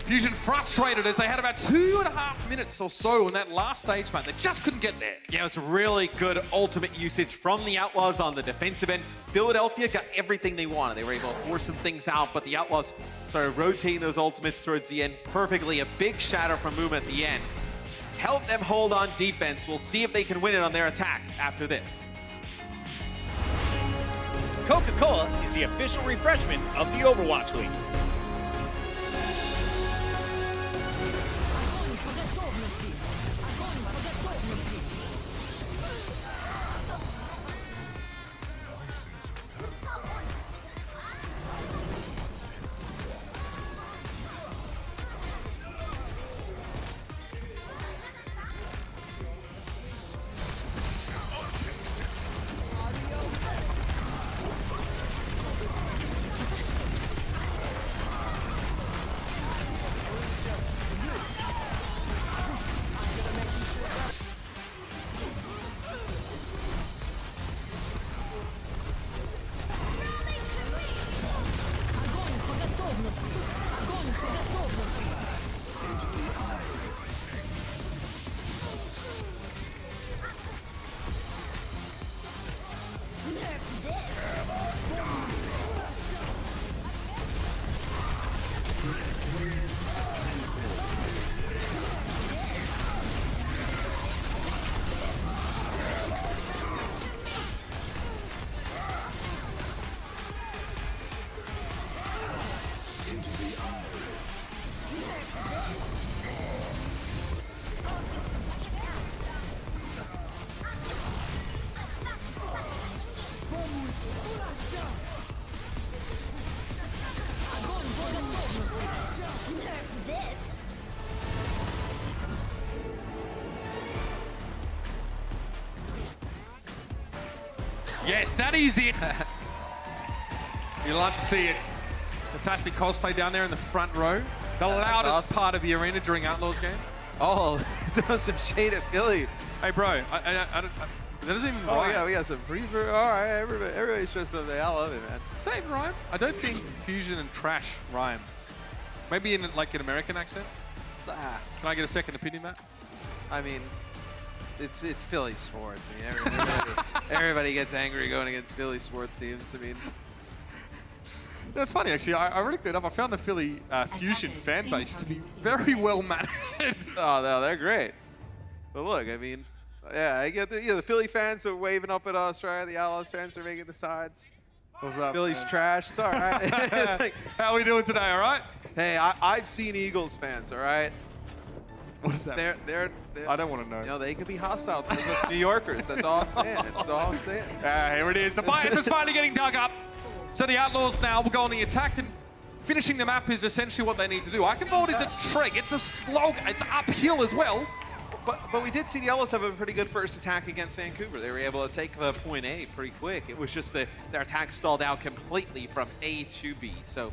Speaker 1: Fusion frustrated as they had about 2.5 minutes or so in that last stage, man. They just couldn't get there.
Speaker 2: Yeah, it was really good ultimate usage from the Outlaws on the defensive end. Philadelphia got everything they wanted. They were able to force some things out, but the Outlaws started rotating those ultimates towards the end perfectly. A big shatter from Muma at the end helped them hold on defense. We'll see if they can win it on their attack after this.
Speaker 3: Coca-Cola is the official refreshment of the Overwatch League.
Speaker 1: Yes, that is it. You love to see it. Fantastic cosplay down there in the front row. The loudest
Speaker 2: awesome.
Speaker 1: part of the arena during Outlaws games.
Speaker 2: Oh, throwing some shade at Philly.
Speaker 1: Hey, bro, that doesn't even
Speaker 2: Oh
Speaker 1: rhyme.
Speaker 2: yeah, we got some pretty. All right, everybody shows something. I love it, man.
Speaker 1: Does that even rhyme? I don't think fusion and trash rhyme. Maybe in like an American accent. Can I get a second opinion, Matt?
Speaker 2: I mean, it's Philly sports. I mean, everybody gets angry going against Philly sports teams. I mean,
Speaker 1: That's funny, actually. I looked it up. I found the Philly fusion fan base to be very well mannered.
Speaker 2: oh no, they're great. But look, I mean, yeah, I get the Philly fans are waving up at us, right? The Outlaws fans are making the sides.
Speaker 1: What's up?
Speaker 2: Philly's
Speaker 1: man?
Speaker 2: trash. It's all right. It's like,
Speaker 1: How are we doing today? All right.
Speaker 2: hey, I've seen Eagles fans. All right.
Speaker 1: What is that?
Speaker 2: They're
Speaker 1: I don't want to know.
Speaker 2: You know, they could be hostile towards us New Yorkers. That's all I'm saying. That's all I'm saying.
Speaker 1: Here it is. The bias is finally getting dug up. So the Outlaws now will go on the attack, and finishing the map is essentially what they need to do. Eichenwald is a trek. It's a slog. It's uphill as well.
Speaker 2: But we did see the Outlaws have a pretty good first attack against Vancouver. They were able to take the point A pretty quick. It was just their attack stalled out completely from A to B. So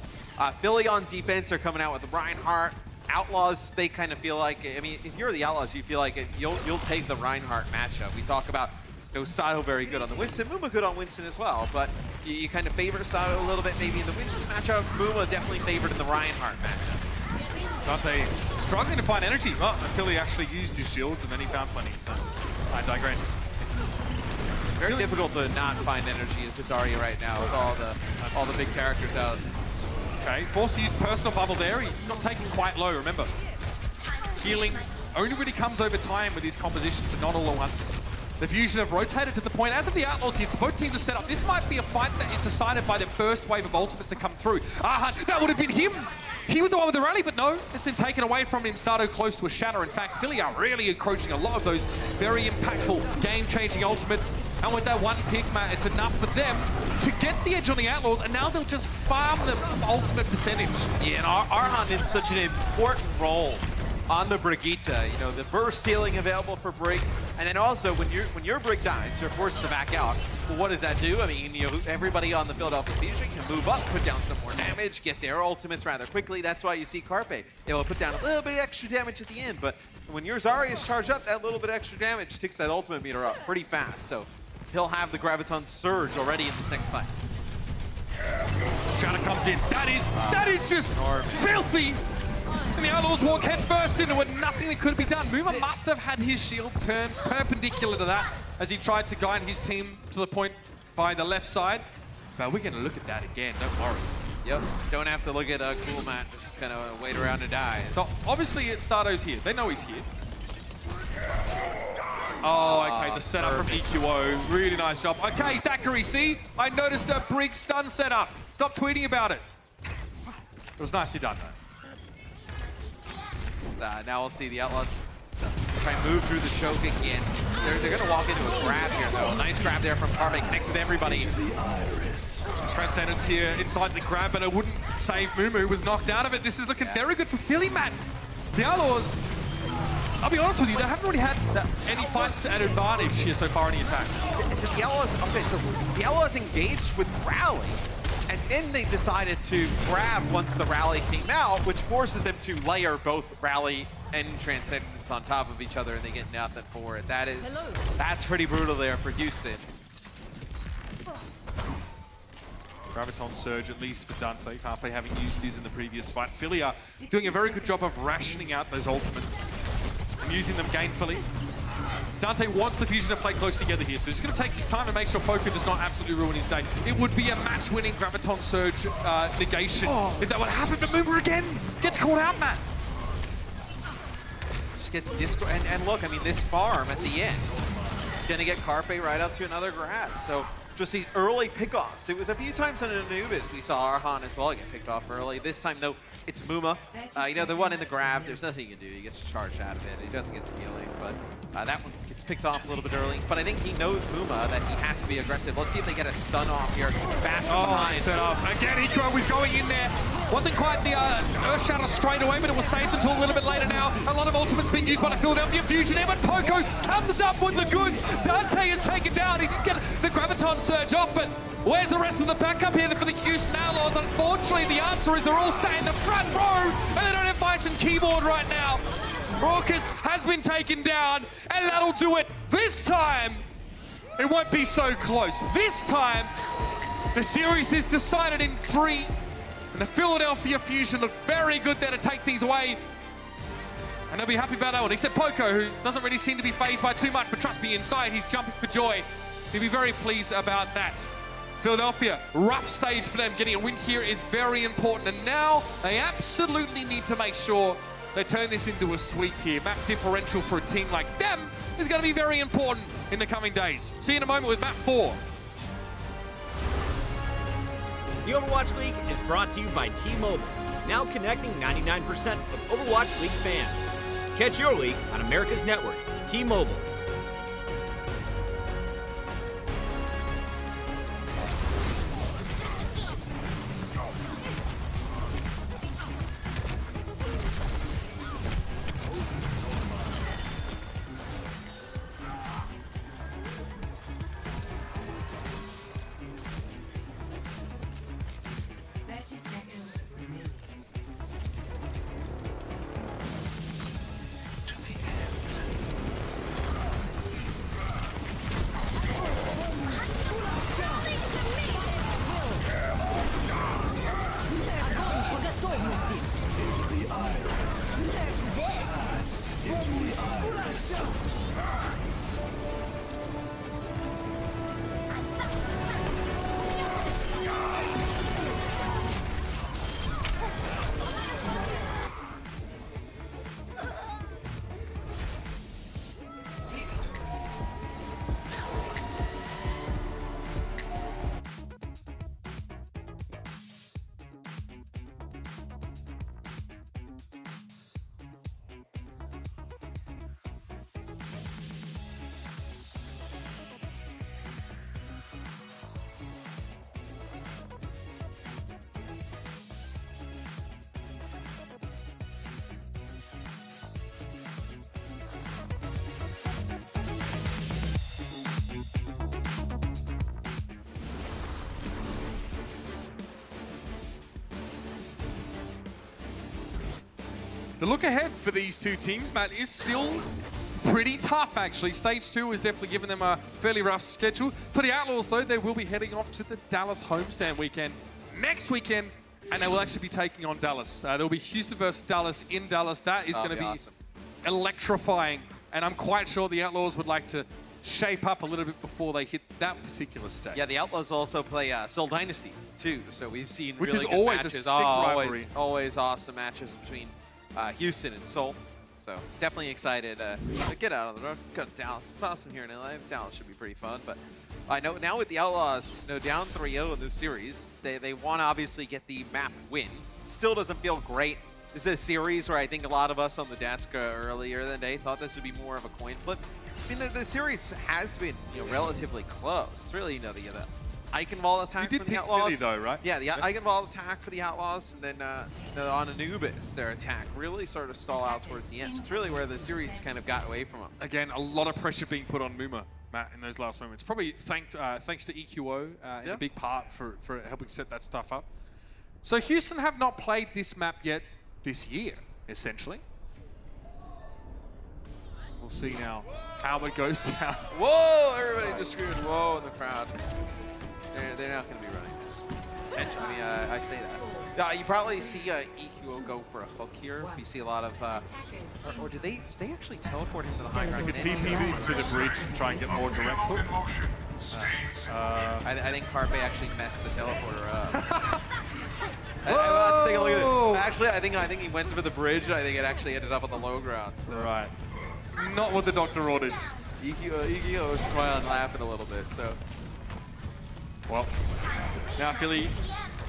Speaker 2: Philly on defense are coming out with Reinhardt. Outlaws, they kind of feel like, I mean, if you're the Outlaws, you feel like you'll take the Reinhardt matchup. We talk about Sato very good on the Winston, Muma good on Winston as well, but you kind of favor Sato a little bit maybe in the Winston matchup. Muma definitely favored in the Reinhardt matchup.
Speaker 1: Dante struggling to find energy until he actually used his shields, and then he found plenty. So I digress.
Speaker 2: Very difficult to not find energy as Cesario right now with all the big characters out.
Speaker 1: Okay, forced to use personal bubble there. He's not taken quite low, remember. Healing only really comes over time with these compositions and not all at once. The fusion have rotated to the point, as of the Outlaws here, so both teams are set up. This might be a fight that is decided by the first wave of ultimates to come through. That would have been him! He was the one with the rally, but no, it's been taken away from him. Sato close to a shatter. In fact, Philly are really encroaching a lot of those very impactful, game-changing ultimates. And with that one pick, Matt, it's enough for them to get the edge on the Outlaws, and now they'll just farm the ultimate percentage.
Speaker 2: Yeah, and Arhan in such an important role on the Brigitte. You know, the burst healing available for Brig, and then also when your Brig dies, you're forced to back out. Well, what does that do? I mean, you know, everybody on the Philadelphia Fusion can move up, put down some more damage, get their ultimates rather quickly. That's why you see Carpe able to put down a little bit of extra damage at the end. But when your Zarya is charged up, that little bit of extra damage ticks that ultimate meter up pretty fast. So he'll have the Graviton Surge already in this next fight.
Speaker 1: Shatter comes in. That is just filthy. And the Outlaws walk head first into it. Nothing that could be done. Muma must have had his shield turned perpendicular to that as he tried to guide his team to the point by the left side. But we're going to look at that again, don't worry.
Speaker 2: Yep, don't have to look at Cool Matt, just kind of wait around and die.
Speaker 1: So obviously Sato's here. They know he's here. Oh, okay, the setup from EQO. Really nice job. Okay, Zachary, see? I noticed a Brig stun setup. Stop tweeting about it. It was nicely done, though.
Speaker 2: Now we'll see the Outlaws try and move through the choke again. They're going to walk into a grab here, though. Nice grab there from Carpe, connects with everybody.
Speaker 1: Transcendence here inside the grab, but it wouldn't save Mumu, who was knocked out of it. This is looking very good for Philly, Matt. The Outlaws, I'll be honest with you, they haven't really had any fights at advantage here so far in the attack.
Speaker 2: The Outlaws engaged with Rally, and then they decided to grab once the Rally came out, which forces them to layer both Rally and Transcendence on top of each other, and they get nothing for it. That's pretty brutal there for Houston.
Speaker 1: Graviton Surge, at least for Dante. Carpe having used his in the previous fight. Philly are doing a very good job of rationing out those ultimates and using them gainfully. Dante wants the Fusion to play close together here, so he's going to take his time and make sure Poker does not absolutely ruin his day. It would be a match-winning Graviton Surge negation if that would happen, but Mover again gets caught out, Matt.
Speaker 2: Just gets disco, and look, I mean, this farm at the end, it's going to get Carpe right up to another grab. So just these early pickoffs. It was a few times on Anubis we saw Arhan as well get picked off early. This time, though, it's Muma. You know, the one in the grab, there's nothing you can do. He gets charged out of it. He doesn't get the healing, but that one gets picked off a little bit early. But I think he knows Muma that he has to be aggressive. Let's see if they get a stun off here. Bash from behind.
Speaker 1: Set up. Again, Ikro was going in there. Wasn't quite the Earth Shatter straight away, but it was saved until a little bit later now. A lot of ultimates being used by the Philadelphia Fusion here, but Poco comes up with the goods. Dante is taken down. He did get the Graviton surge off, but where's the rest of the backup here for the Houston Outlaws? Unfortunately, the answer is they're all sat in the front row, and they don't have mice and keyboard right now. Raucus has been taken down, and that'll do it. This time, it won't be so close. This time, the series is decided in 3, and the Philadelphia Fusion look very good there to take these away. And they'll be happy about that one, except Poco, who doesn't really seem to be fazed by too much, but trust me, inside, he's jumping for joy. He'll be very pleased about that. Philadelphia, rough stage for them. Getting a win here is very important, and now they absolutely need to make sure they turn this into a sweep here. Map differential for a team like them is going to be very important in the coming days. See you in a moment with map 4.
Speaker 3: The Overwatch League is brought to you by T-Mobile, now connecting 99% of Overwatch League fans. Catch your league on America's network, T-Mobile.
Speaker 1: The look ahead for these two teams, Matt, is still pretty tough, actually. Stage 2 has definitely given them a fairly rough schedule. For the Outlaws, though, they will be heading off to the Dallas homestand weekend next weekend, and they will actually be taking on Dallas. There will be Houston versus Dallas in Dallas. That is going to be
Speaker 2: awesome.
Speaker 1: Electrifying, and I'm quite sure the Outlaws would like to shape up a little bit before they hit that particular stage.
Speaker 2: Yeah, the Outlaws also play Seoul Dynasty, too, so we've seen
Speaker 1: Which
Speaker 2: really
Speaker 1: is
Speaker 2: good
Speaker 1: always
Speaker 2: matches.
Speaker 1: a sick rivalry.
Speaker 2: Always awesome matches between Houston and Seoul. So definitely excited to get out on the road, go to Dallas. It's awesome here in LA. Dallas should be pretty fun, but I know now with the Outlaws, down 3-0 in this series, they want to obviously get the map win. Still doesn't feel great. This is a series where I think a lot of us on the desk earlier in the day thought this would be more of a coin flip. I mean, the series has been relatively close. It's really the Eichenwald attack
Speaker 1: you
Speaker 2: for
Speaker 1: did
Speaker 2: the
Speaker 1: pick
Speaker 2: Outlaws.
Speaker 1: Philly, though, right?
Speaker 2: Yeah, the Eichenwald attack for the Outlaws, and then on Anubis, their attack really started to stall out towards the end. It's really where the series kind of got away from them.
Speaker 1: Again, a lot of pressure being put on Muma, Matt, in those last moments. Probably thanks to EQO in a big part for helping set that stuff up. So Houston have not played this map yet this year, essentially. We'll see now how it goes down.
Speaker 2: Whoa! Everybody just screamed whoa in the crowd. They're not going to be running this. Potential. I mean, I say that. You probably see EQO go for a hook here. You see a lot of, or did they actually teleport him to the high ground?
Speaker 1: Like a TP to the bridge and try and get more direct hook.
Speaker 2: I think Carpe actually messed the teleporter up. Let's take a look at it. Actually, I think he went for the bridge. I think it actually ended up on the low ground. So.
Speaker 1: Right. Not what the doctor ordered.
Speaker 2: EQO was smiling, laughing a little bit. So.
Speaker 1: Well, now Philly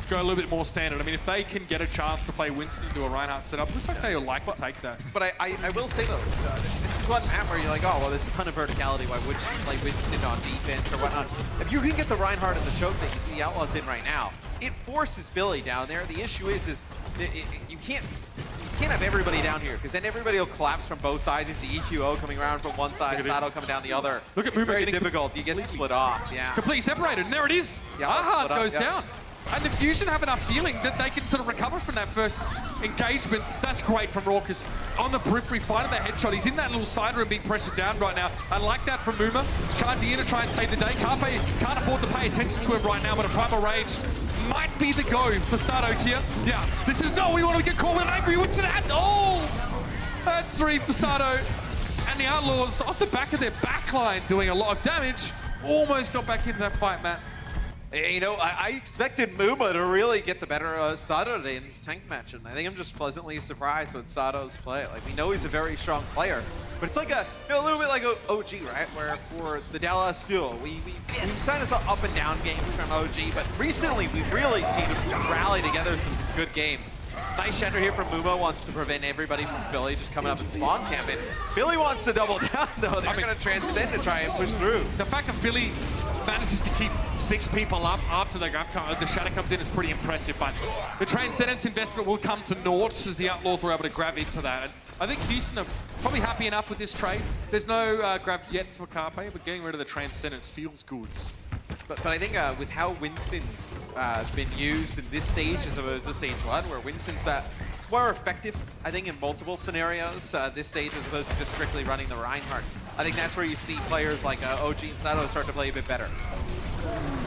Speaker 1: go a little bit more standard. I mean, if they can get a chance to play Winston to a Reinhardt setup, looks like they would like to take that.
Speaker 2: But I will say, though, this is one map where you're like, oh, well, there's a ton of verticality. Why wouldn't you play Winston on defense or whatnot? If you can get the Reinhardt and the choke that you see the Outlaws in right now, it forces Philly down there. The issue is you can't can't have everybody down here, because then everybody will collapse from both sides. You see EQO coming around from one side, Sato coming down the other.
Speaker 1: Look at Movement
Speaker 2: very
Speaker 1: getting
Speaker 2: difficult. You get split off, yeah.
Speaker 1: Completely separated, and there it is.
Speaker 2: Yeah,
Speaker 1: Ahad
Speaker 2: split up,
Speaker 1: goes
Speaker 2: yeah.
Speaker 1: down. And the Fusion have enough healing that they can sort of recover from that first engagement. That's great from Raucus. On the periphery, finding that headshot. He's in that little side room being pressured down right now. I like that from Muma. Charging in to try and save the day. Carpe can't afford to pay attention to him right now, but a Primal Rage might be the go for Sato here. Yeah, this is no, we want to get called and angry. What's that? Oh! That's 3 for Sato. And the Outlaws, off the back of their backline, doing a lot of damage, almost got back into that fight, Matt.
Speaker 2: You know, I expected Muma to really get the better of Sato today in this tank match, and I think I'm just pleasantly surprised with Sato's play. Like, we know he's a very strong player, but it's like a little bit like OG, right? Where for the Dallas duo, we signed us up and down games from OG, but recently we've really seen him rally together some good games. Nice Shender here from Muma, wants to prevent everybody from Philly just coming up and spawn camping. Philly wants to double down though. They're going to transcend to try and push through.
Speaker 1: The fact that Philly manages to keep 6 people up after the shadow comes in is pretty impressive, but the Transcendence investment will come to naught as the Outlaws were able to grab into that. And I think Houston are probably happy enough with this trade. There's no grab yet for Carpe, but getting rid of the Transcendence feels good.
Speaker 2: But I think with how Winston's been used in this stage as opposed to stage 1, where Winston's more effective, I think, in multiple scenarios this stage as opposed to just strictly running the Reinhardt. I think that's where you see players like OG and Sato start to play a bit better.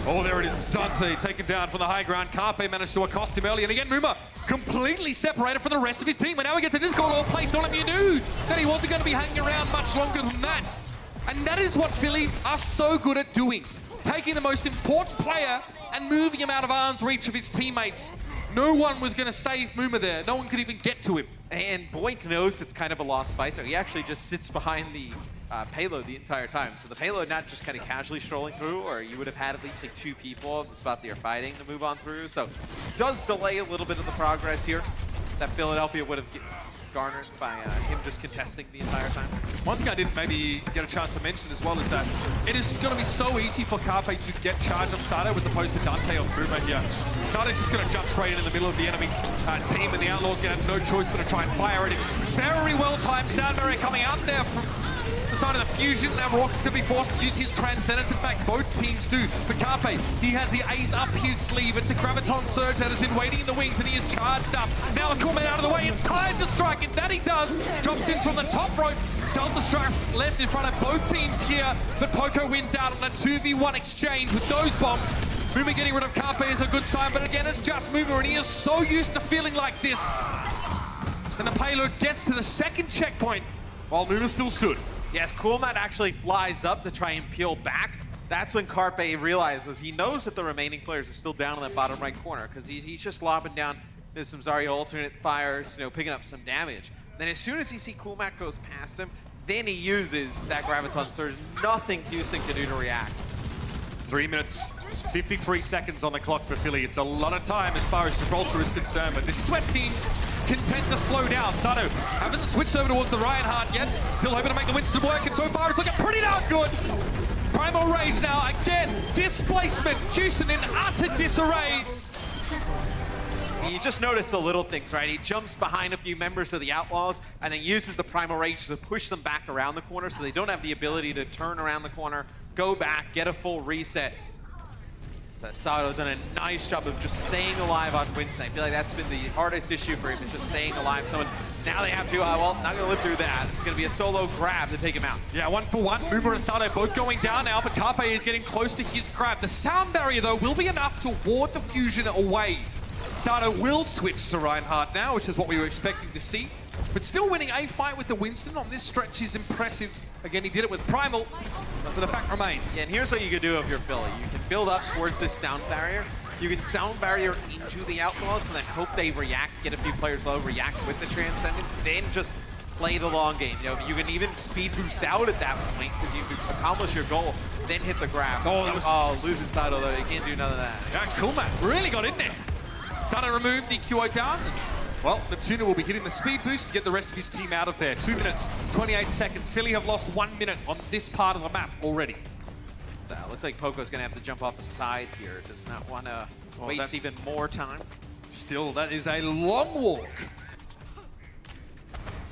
Speaker 1: Oh, there it is. Dante taken down from the high ground. Carpe managed to accost him early. And again, Muma completely separated from the rest of his team. And now we get to this call all placed on him. You knew that he wasn't going to be hanging around much longer than that. And that is what Philly are so good at doing. Taking the most important player and moving him out of arm's reach of his teammates. No one was going to save Muma there. No one could even get to him.
Speaker 2: And Boink knows it's kind of a lost fight, so he actually just sits behind the payload the entire time. So the payload not just kind of casually strolling through, or you would have had at least like 2 people in the spot that you're fighting to move on through. So it does delay a little bit of the progress here that Philadelphia would have garnered by him just contesting the entire time.
Speaker 1: One thing I didn't maybe get a chance to mention as well is that it is going to be so easy for Carpe to get charge of Sato as opposed to Dante or Muma here. Sato's just going to jump straight in the middle of the enemy team, and the Outlaws going to have no choice but to try and fire at him. Very well timed sound barrier coming out there from the side of the Fusion. Now Raucus is going to be forced to use his Transcendence. In fact, both teams do. For Carpe, he has the ace up his sleeve. It's a Graviton Surge that has been waiting in the wings, and he is charged up. Now a Coolman out of the way. It's time to strike, and that he does. Drops in from the top rope. Self-destructs left in front of both teams here, but Poco wins out on a 2v1 exchange with those bombs. Muma getting rid of Carpe is a good sign, but again, it's just Muma, and he is so used to feeling like this. And the payload gets to the second checkpoint, while Muma still stood.
Speaker 2: Yes, Coolmat actually flies up to try and peel back. That's when Carpe realizes he knows that the remaining players are still down in that bottom right corner, because he's just lobbing down some Zarya alternate fires, picking up some damage. Then as soon as he sees Coolmat goes past him, then he uses that Graviton Surge. Nothing Houston can do to react.
Speaker 1: 3 minutes, 53 seconds on the clock for Philly. It's a lot of time as far as Gibraltar is concerned, but this is where teams can tend to slow down. Sato haven't switched over towards the Reinhardt yet. Still hoping to make the Winston work, and so far it's looking pretty darn good. Primal Rage now, again, displacement. Houston in utter disarray.
Speaker 2: You just notice the little things, right? He jumps behind a few members of the Outlaws and then uses the Primal Rage to push them back around the corner so they don't have the ability to turn around the corner, go back, get a full reset. So Sato done a nice job of just staying alive on Winston. I feel like that's been the hardest issue for him, is just staying alive. So now they have to, well, not gonna live through that. It's gonna be a solo grab to take him out.
Speaker 1: Yeah, 1-for-1. Muma and Sato both going down now, but Carpe is getting close to his grab. The sound barrier, though, will be enough to ward the Fusion away. Sato will switch to Reinhardt now, which is what we were expecting to see. But still winning a fight with the Winston on this stretch is impressive. Again, he did it with Primal, but the fact remains.
Speaker 2: Yeah, and here's what you can do if you're Philly. You can build up towards this sound barrier. You can sound barrier into the Outlaws and then hope they react, get a few players low, react with the Transcendence, then just play the long game. You can even speed boost out at that point because you accomplish your goal, then hit the grab. Oh, losing Sato though, you can't do none of that.
Speaker 1: Yeah, cool, man. Really got in there. Sato removed the QO down. Well, Neptuna will be hitting the speed boost to get the rest of his team out of there. 2 minutes, 28 seconds. Philly have lost 1 minute on this part of the map already.
Speaker 2: So, looks like Poco's going to have to jump off the side here. Does not want to waste even more time.
Speaker 1: Still, that is a long walk.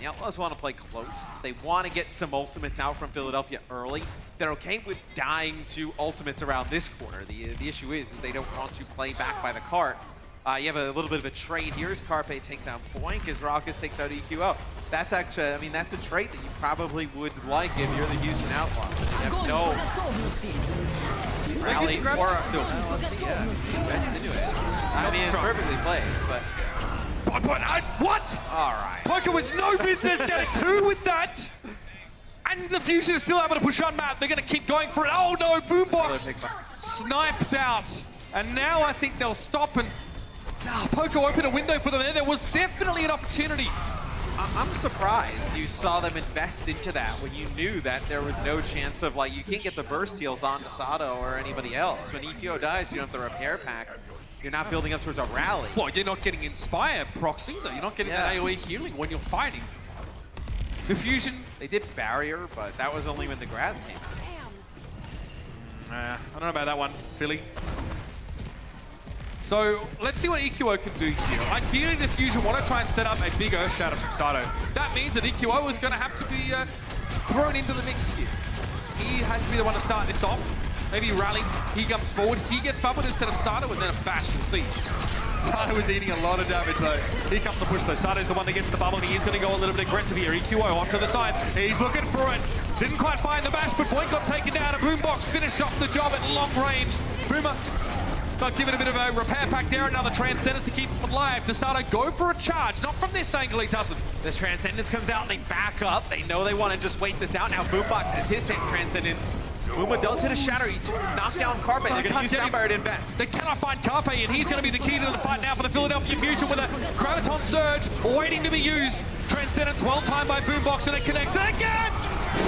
Speaker 2: The Outlaws want to play close. They want to get some ultimates out from Philadelphia early. They're okay with dying to ultimates around this corner. The issue is they don't want to play back by the cart. You have a little bit of a trade here as Carpe takes out Boink, as Raucus takes out EQO. That's actually, I mean, that's a trait that you probably would like if you're the Houston Outlaws. You have no rally or still. Let's see, I mean, it's perfectly placed, but.
Speaker 1: What?
Speaker 2: All right.
Speaker 1: Poker was no business getting 2 with that. And the Fusion is still able to push on Matt. They're going to keep going for it. Oh no, Boombox sniped out. And now I think they'll stop and Poco opened a window for them there. There was definitely an opportunity.
Speaker 2: I'm surprised you saw them invest into that when you knew that there was no chance of, like, you can't get the burst heals on Sato or anybody else. When EQO dies, you don't have the repair pack. You're not building up towards a rally.
Speaker 1: Well, you're not getting Inspire procs either. You're not getting that AoE healing when you're fighting. The Fusion,
Speaker 2: they did barrier, but that was only when the grab came.
Speaker 1: I don't know about that one, Philly. So let's see what EQO can do here. Ideally, the Fusion want to try and set up a big Earth Shatter from Sato. That means that EQO is going to have to be thrown into the mix here. He has to be the one to start this off. Maybe rally, he comes forward, he gets bubbled instead of Sato, and then a bash, you'll see. Sato is eating a lot of damage though. Here comes the push though. Sato's the one that gets the bubble, and he's going to go a little bit aggressive here. EQO off to the side, he's looking for it. Didn't quite find the bash, but Boink got taken down, and Boombox finished off the job at long range. Boomer got given a bit of a repair pack there, another Transcendence to keep him alive. Does Sato go for a charge? Not from this angle, he doesn't.
Speaker 2: The Transcendence comes out and they back up. They know they want to just wait this out. Now Boombox has his Transcendence. Boomer does hit a shatter. He knocks down Carpe. They're going to use Soundbarrier to invest.
Speaker 1: They cannot find Carpe, and he's going to be the key to the fight now for the Philadelphia Fusion with a Graviton Surge waiting to be used. Transcendence well timed by Boombox, and it connects. And again,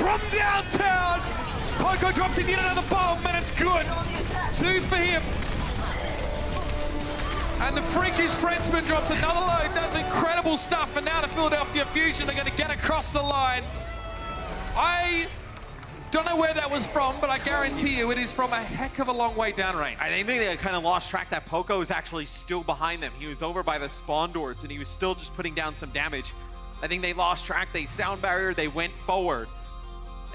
Speaker 1: from downtown, Poco drops in yet another bomb, and it's good. 2 for him. And the freakish Frenchman drops another load, does incredible stuff, and now the Philadelphia Fusion are going to get across the line. I don't know where that was from, but I guarantee you it is from a heck of a long way downrange.
Speaker 2: I think they kind of lost track that Poco was actually still behind them. He was over by the spawn doors, and he was still just putting down some damage. I think they lost track. They sound barrier, they went forward.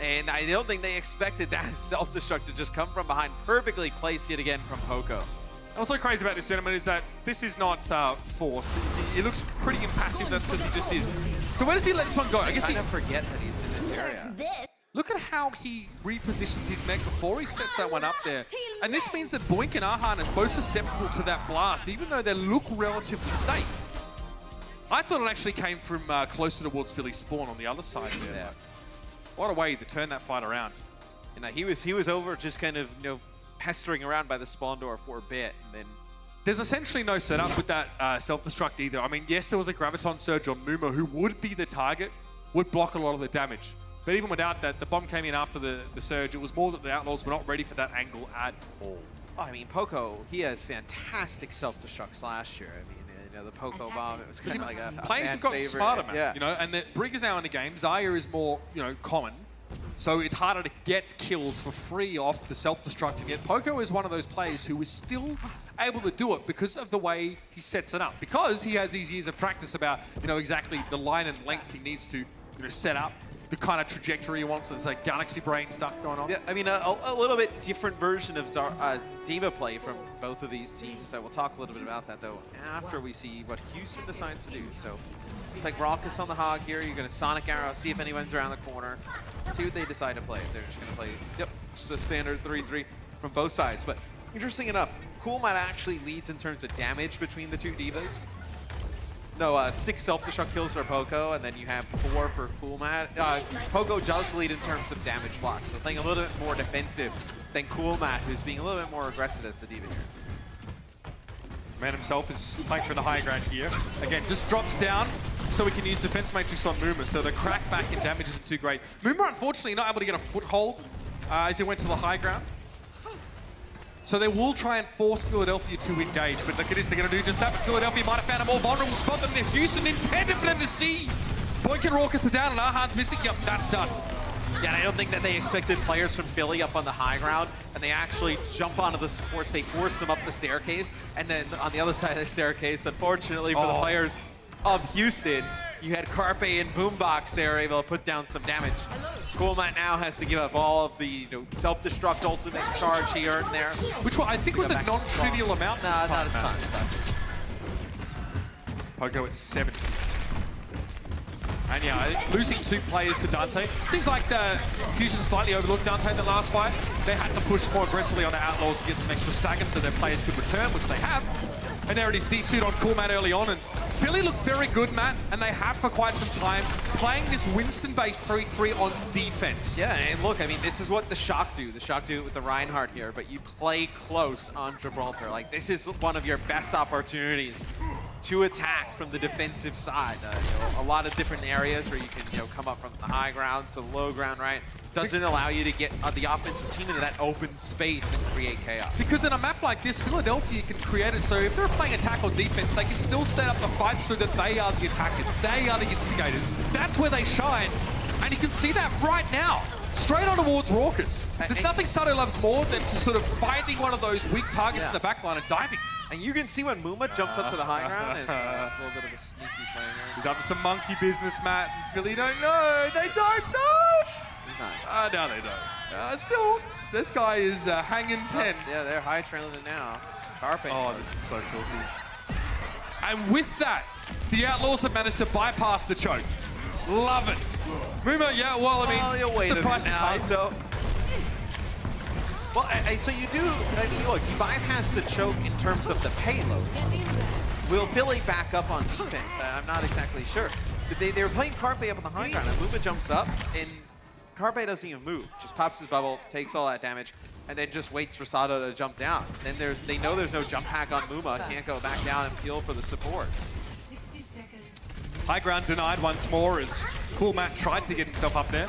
Speaker 2: And I don't think they expected that self-destruct to just come from behind. Perfectly placed yet again from Poco.
Speaker 1: What's so crazy about this gentleman is that this is not forced. He looks pretty impassive, that's because he just is. So where does he let this one go? I guess
Speaker 2: I forget that he's in this area.
Speaker 1: Look at how he repositions his mech before he sets that one up there. And this means that Boink and Arhan is both susceptible to that blast, even though they look relatively safe. I thought it actually came from closer towards Philly's spawn on the other side there. Yeah. What a way to turn that fight around.
Speaker 2: You know, he was over just kind of, you know, pestering around by the spawn door for a bit, and then
Speaker 1: there's essentially no setup with that self-destruct either. I mean, yes, there was a Graviton Surge on Muma, who would be the target, would block a lot of the damage. But even without that, the bomb came in after the Surge. It was more that the Outlaws were not ready for that angle at all.
Speaker 2: Oh, I mean, Poco, he had fantastic self-destructs last year. I mean, you know, the Poco bomb, it was kind of like a
Speaker 1: players have gotten smarter, man. Yeah. You know, and the Brig is now in the game. Zarya is more, you know, common. So it's harder to get kills for free off the self-destruct, and yet Poco is one of those players who is still able to do it because of the way he sets it up. Because he has these years of practice about, you know, exactly the line and length he needs to, you know, set up, the kind of trajectory he wants. There's like Galaxy Brain stuff going on.
Speaker 2: Yeah, I mean, a little bit different version of D.Va play from both of these teams. I will talk a little bit about that, though, after we see what Houston decides to do. So it's like Raucus on the hog here. You're going to Sonic Arrow, see if anyone's around the corner. See what they decide to play. If they're just going to play, yep, just a standard 3-3 from both sides. But interesting enough, Cool Mat actually leads in terms of damage between the two D.Vas. No, 6 self-destruct kills for Poco, and then you have 4 for Cool Mat. Poco does lead in terms of damage blocks, so playing a little bit more defensive than Cool Mat, who's being a little bit more aggressive as the D.Va here.
Speaker 1: Man himself is playing for the high ground here. Again, just drops down so we can use Defense Matrix on Muma, so the crack back in damage isn't too great. Muma, unfortunately, not able to get a foothold as he went to the high ground. So they will try and force Philadelphia to engage, but look at this, they're going to do just that, but Philadelphia might have found a more vulnerable spot than Houston intended for them to see. Boink and Raucus are down, and Arhan's missing. Yep, that's done.
Speaker 2: Yeah, and I don't think that they expected players from Philly up on the high ground, and they actually jump onto the supports. They force them up the staircase, and then on the other side of the staircase, unfortunately for the players of Houston, you had Carpe and Boombox there able to put down some damage. Coolmat now has to give up all of the self-destruct ultimate charge he earned there.
Speaker 1: Which one I think was a non-trivial amount.
Speaker 2: No, not a ton.
Speaker 1: Poco at 70. And yeah, losing 2 players to Dante. Seems like the Fusion slightly overlooked Dante in the last fight. They had to push more aggressively on the Outlaws to get some extra stagger so their players could return, which they have. And there it is, D-suit on Cool Matt early on. And Philly looked very good, Matt, and they have for quite some time, playing this Winston-based 3-3 on defense.
Speaker 2: Yeah, and look, I mean, this is what the Shock do. The Shock do it with the Reinhardt here, but you play close on Gibraltar. Like, this is one of your best opportunities to attack from the defensive side. A lot of different areas where you can come up from the high ground to the low ground, right? Doesn't allow you to get the offensive team into that open space and create chaos.
Speaker 1: Because in a map like this, Philadelphia can create it so if they're playing attack or defense, they can still set up the fight so that they are the attackers, they are the instigators. That's where they shine, and you can see that right now. Straight on towards Raucus. There's nothing Sato loves more than to sort of finding one of those weak targets in the backline and diving.
Speaker 2: And you can see when Muma jumps up to the high ground, and a little bit of a sneaky play there.
Speaker 1: He's up to some monkey business, Matt, and Philly don't know. They don't know.
Speaker 2: He's not.
Speaker 1: No, they don't. Still, this guy is hanging 10.
Speaker 2: Yeah, they're high trailing it now. Carpe.
Speaker 1: Oh, this is so filthy. And with that, the Outlaws have managed to bypass the choke. Love it. Muma, yeah, well, I mean,
Speaker 2: you'll wait
Speaker 1: the price
Speaker 2: now,
Speaker 1: of
Speaker 2: so. Well, so you do, I mean, look, you bypass the choke in terms of the payload. Will Philly back up on defense? I'm not exactly sure. They were playing Carpe up on the high ground, and Muma jumps up, and Carpe doesn't even move. Just pops his bubble, takes all that damage, and then just waits for Sato to jump down. Then they know there's no jump hack on Muma, can't go back down and peel for the supports.
Speaker 1: High ground denied once more as Cool Matt tried to get himself up there.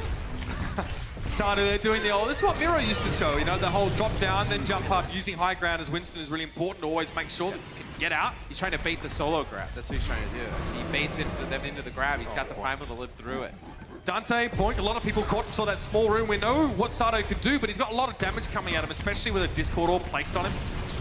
Speaker 1: Sato, they're doing the old, this is what Miro used to show, the whole drop down, then jump up. Using high ground as Winston is really important to always make sure that you can get out.
Speaker 2: He's trying to bait the solo grab. That's what he's trying to do. He baits them into the grab. He's got the primal to live through it.
Speaker 1: Dante, Boink, a lot of people caught and saw that small room. We know what Sato could do, but he's got a lot of damage coming at him, especially with a Discord orb placed on him.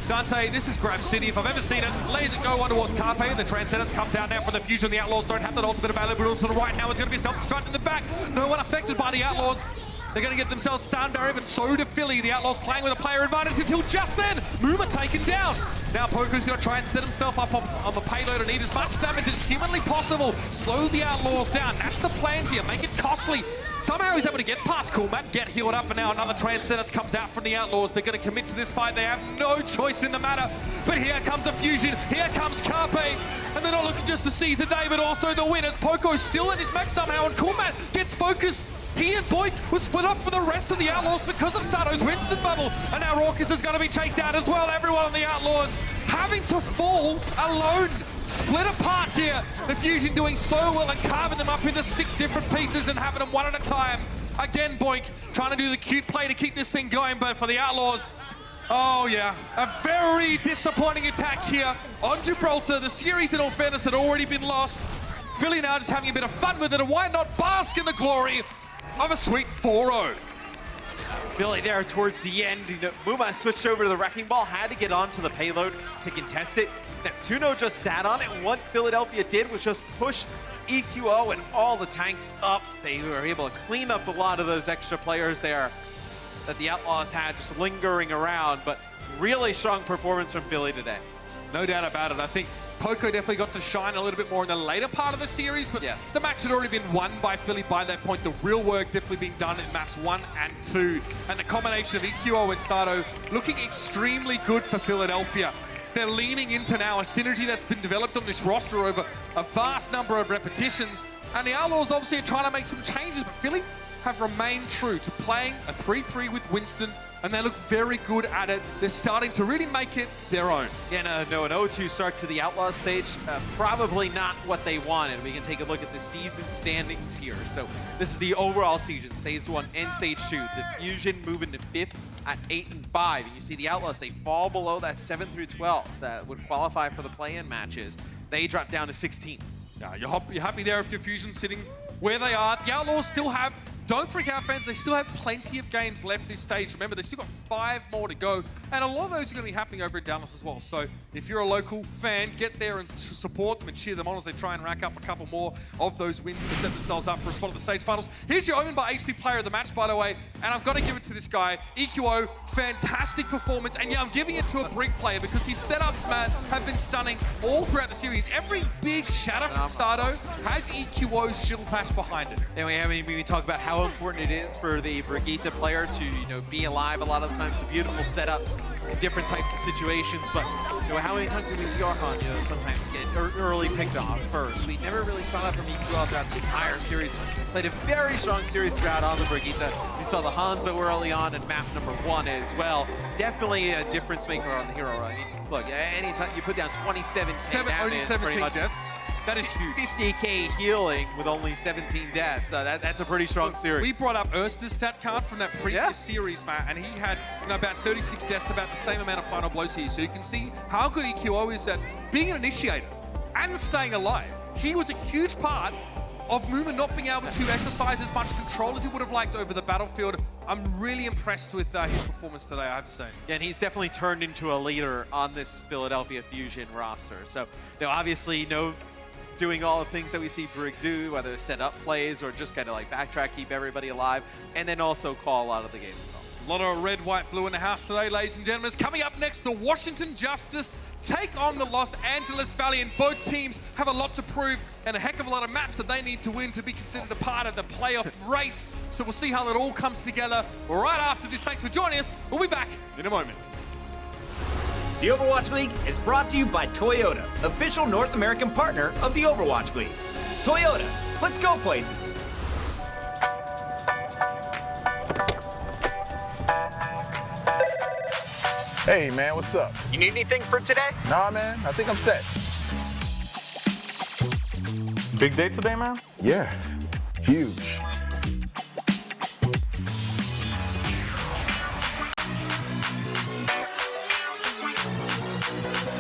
Speaker 1: Dante, this is Grab City. If I've ever seen it, lays it go on towards Carpe. The Transcendence comes out now from the Fusion. The Outlaws don't have that ultimate available to the right now. It's going to be self-destruct in the back. No one affected by the Outlaws. They're going to get themselves sound barrier, but so do Philly. The Outlaws playing with a player advantage until just then. Muma taken down. Now Poku's going to try and set himself up on the payload and eat as much damage as humanly possible. Slow the Outlaws down. That's the plan here. Make it costly. Somehow he's able to get past Cool Matt, get healed up, and now another Transcendence comes out from the Outlaws. They're going to commit to this fight. They have no choice in the matter. But here comes the Fusion. Here comes Carpe. And they're not looking just to seize the day, but also the win as Poko's still in his mech somehow, and Cool Matt gets focused. He and Boink was split up for the rest of the Outlaws because of Sato's Winston bubble. And now Raucus is going to be chased out as well. Everyone on the Outlaws having to fall alone. Split apart here. The Fusion doing so well and carving them up into 6 different pieces and having them one at a time. Again, Boink trying to do the cute play to keep this thing going, but for the Outlaws, oh yeah, a very disappointing attack here on Gibraltar. The series, in all fairness, had already been lost. Philly now just having a bit of fun with it, and why not bask in the glory of a sweet 4-0.
Speaker 2: Philly there towards the end. Muma switched over to the Wrecking Ball, had to get onto the payload to contest it. Neptuno just sat on it, and what Philadelphia did was just push EQO and all the tanks up. They were able to clean up a lot of those extra players there that the Outlaws had just lingering around, but really strong performance from Philly today.
Speaker 1: No doubt about it. I think Poco definitely got to shine a little bit more in the later part of the series, but the match had already been won by Philly by that point. The real work definitely being done in maps 1 and 2. And the combination of EQO and Sato looking extremely good for Philadelphia. They're leaning into now a synergy that's been developed on this roster over a vast number of repetitions. And the Outlaws obviously are trying to make some changes, but Philly have remained true to playing a 3-3 with Winston, and they look very good at it. They're starting to really make it their own.
Speaker 2: Yeah, no, an 0-2 start to the Outlaws stage, probably not what they wanted. We can take a look at the season standings here. So this is the overall season, stage 1 and stage 2. The Fusion moving to 5th at 8 and 5. And you see the Outlaws, they fall below that 7 through 12 that would qualify for the play-in matches. They drop down to 16.
Speaker 1: Yeah, you're happy there if your Fusion sitting where they are. The Outlaws still have don't freak out, fans. They still have plenty of games left this stage. Remember, they've still got 5 more to go, and a lot of those are going to be happening over in Dallas as well. So if you're a local fan, get there and support them and cheer them on as they try and rack up a couple more of those wins to set themselves up for a spot at the stage finals. Here's your Omen by HP player of the match, by the way, and I've got to give it to this guy, EQO. Fantastic performance, and yeah, I'm giving it to a Brig player because his setups, man, have been stunning all throughout the series. Every big shatter from Sado has EQO's shield patch behind it.
Speaker 2: And we talk about how important it is for the Brigitte player to, be alive a lot of the times. Beautiful setups in different types of situations, but how many times do we see Archon, sometimes get early picked off first? We never really saw that from EQO throughout the entire series. Played a very strong series throughout on the Brigitte. We saw the Hanzo early on in map number 1 as well. Definitely a difference maker on the hero. I mean, look, anytime you put down 27
Speaker 1: only 17 deaths. That is huge.
Speaker 2: 50k healing with only 17 deaths. That's a pretty strong series.
Speaker 1: We brought up Erster's stat card from that previous series, Matt, and he had about 36 deaths, about the same amount of final blows here. So you can see how good EQO is at being an initiator and staying alive. He was a huge part of Muma not being able to exercise as much control as he would have liked over the battlefield. I'm really impressed with his performance today, I have to say.
Speaker 2: Yeah, and he's definitely turned into a leader on this Philadelphia Fusion roster. So they'll obviously doing all the things that we see Brig do, whether it's set up plays or just kind of like backtrack, keep everybody alive, and then also call a lot of the games as well.
Speaker 1: A lot of red, white, blue in the house today, ladies and gentlemen. Coming up next, the Washington Justice take on the Los Angeles Valiant. Both teams have a lot to prove and a heck of a lot of maps that they need to win to be considered a part of the playoff race. So we'll see how that all comes together right after this. Thanks for joining us. We'll be back in a moment.
Speaker 3: The Overwatch League is brought to you by Toyota, official North American partner of the Overwatch League. Toyota, let's go places.
Speaker 9: Hey, man, what's up?
Speaker 3: You need anything for today?
Speaker 9: Nah, man, I think I'm set.
Speaker 10: Big day today, man?
Speaker 9: Yeah, huge.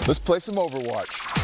Speaker 9: Let's play some Overwatch.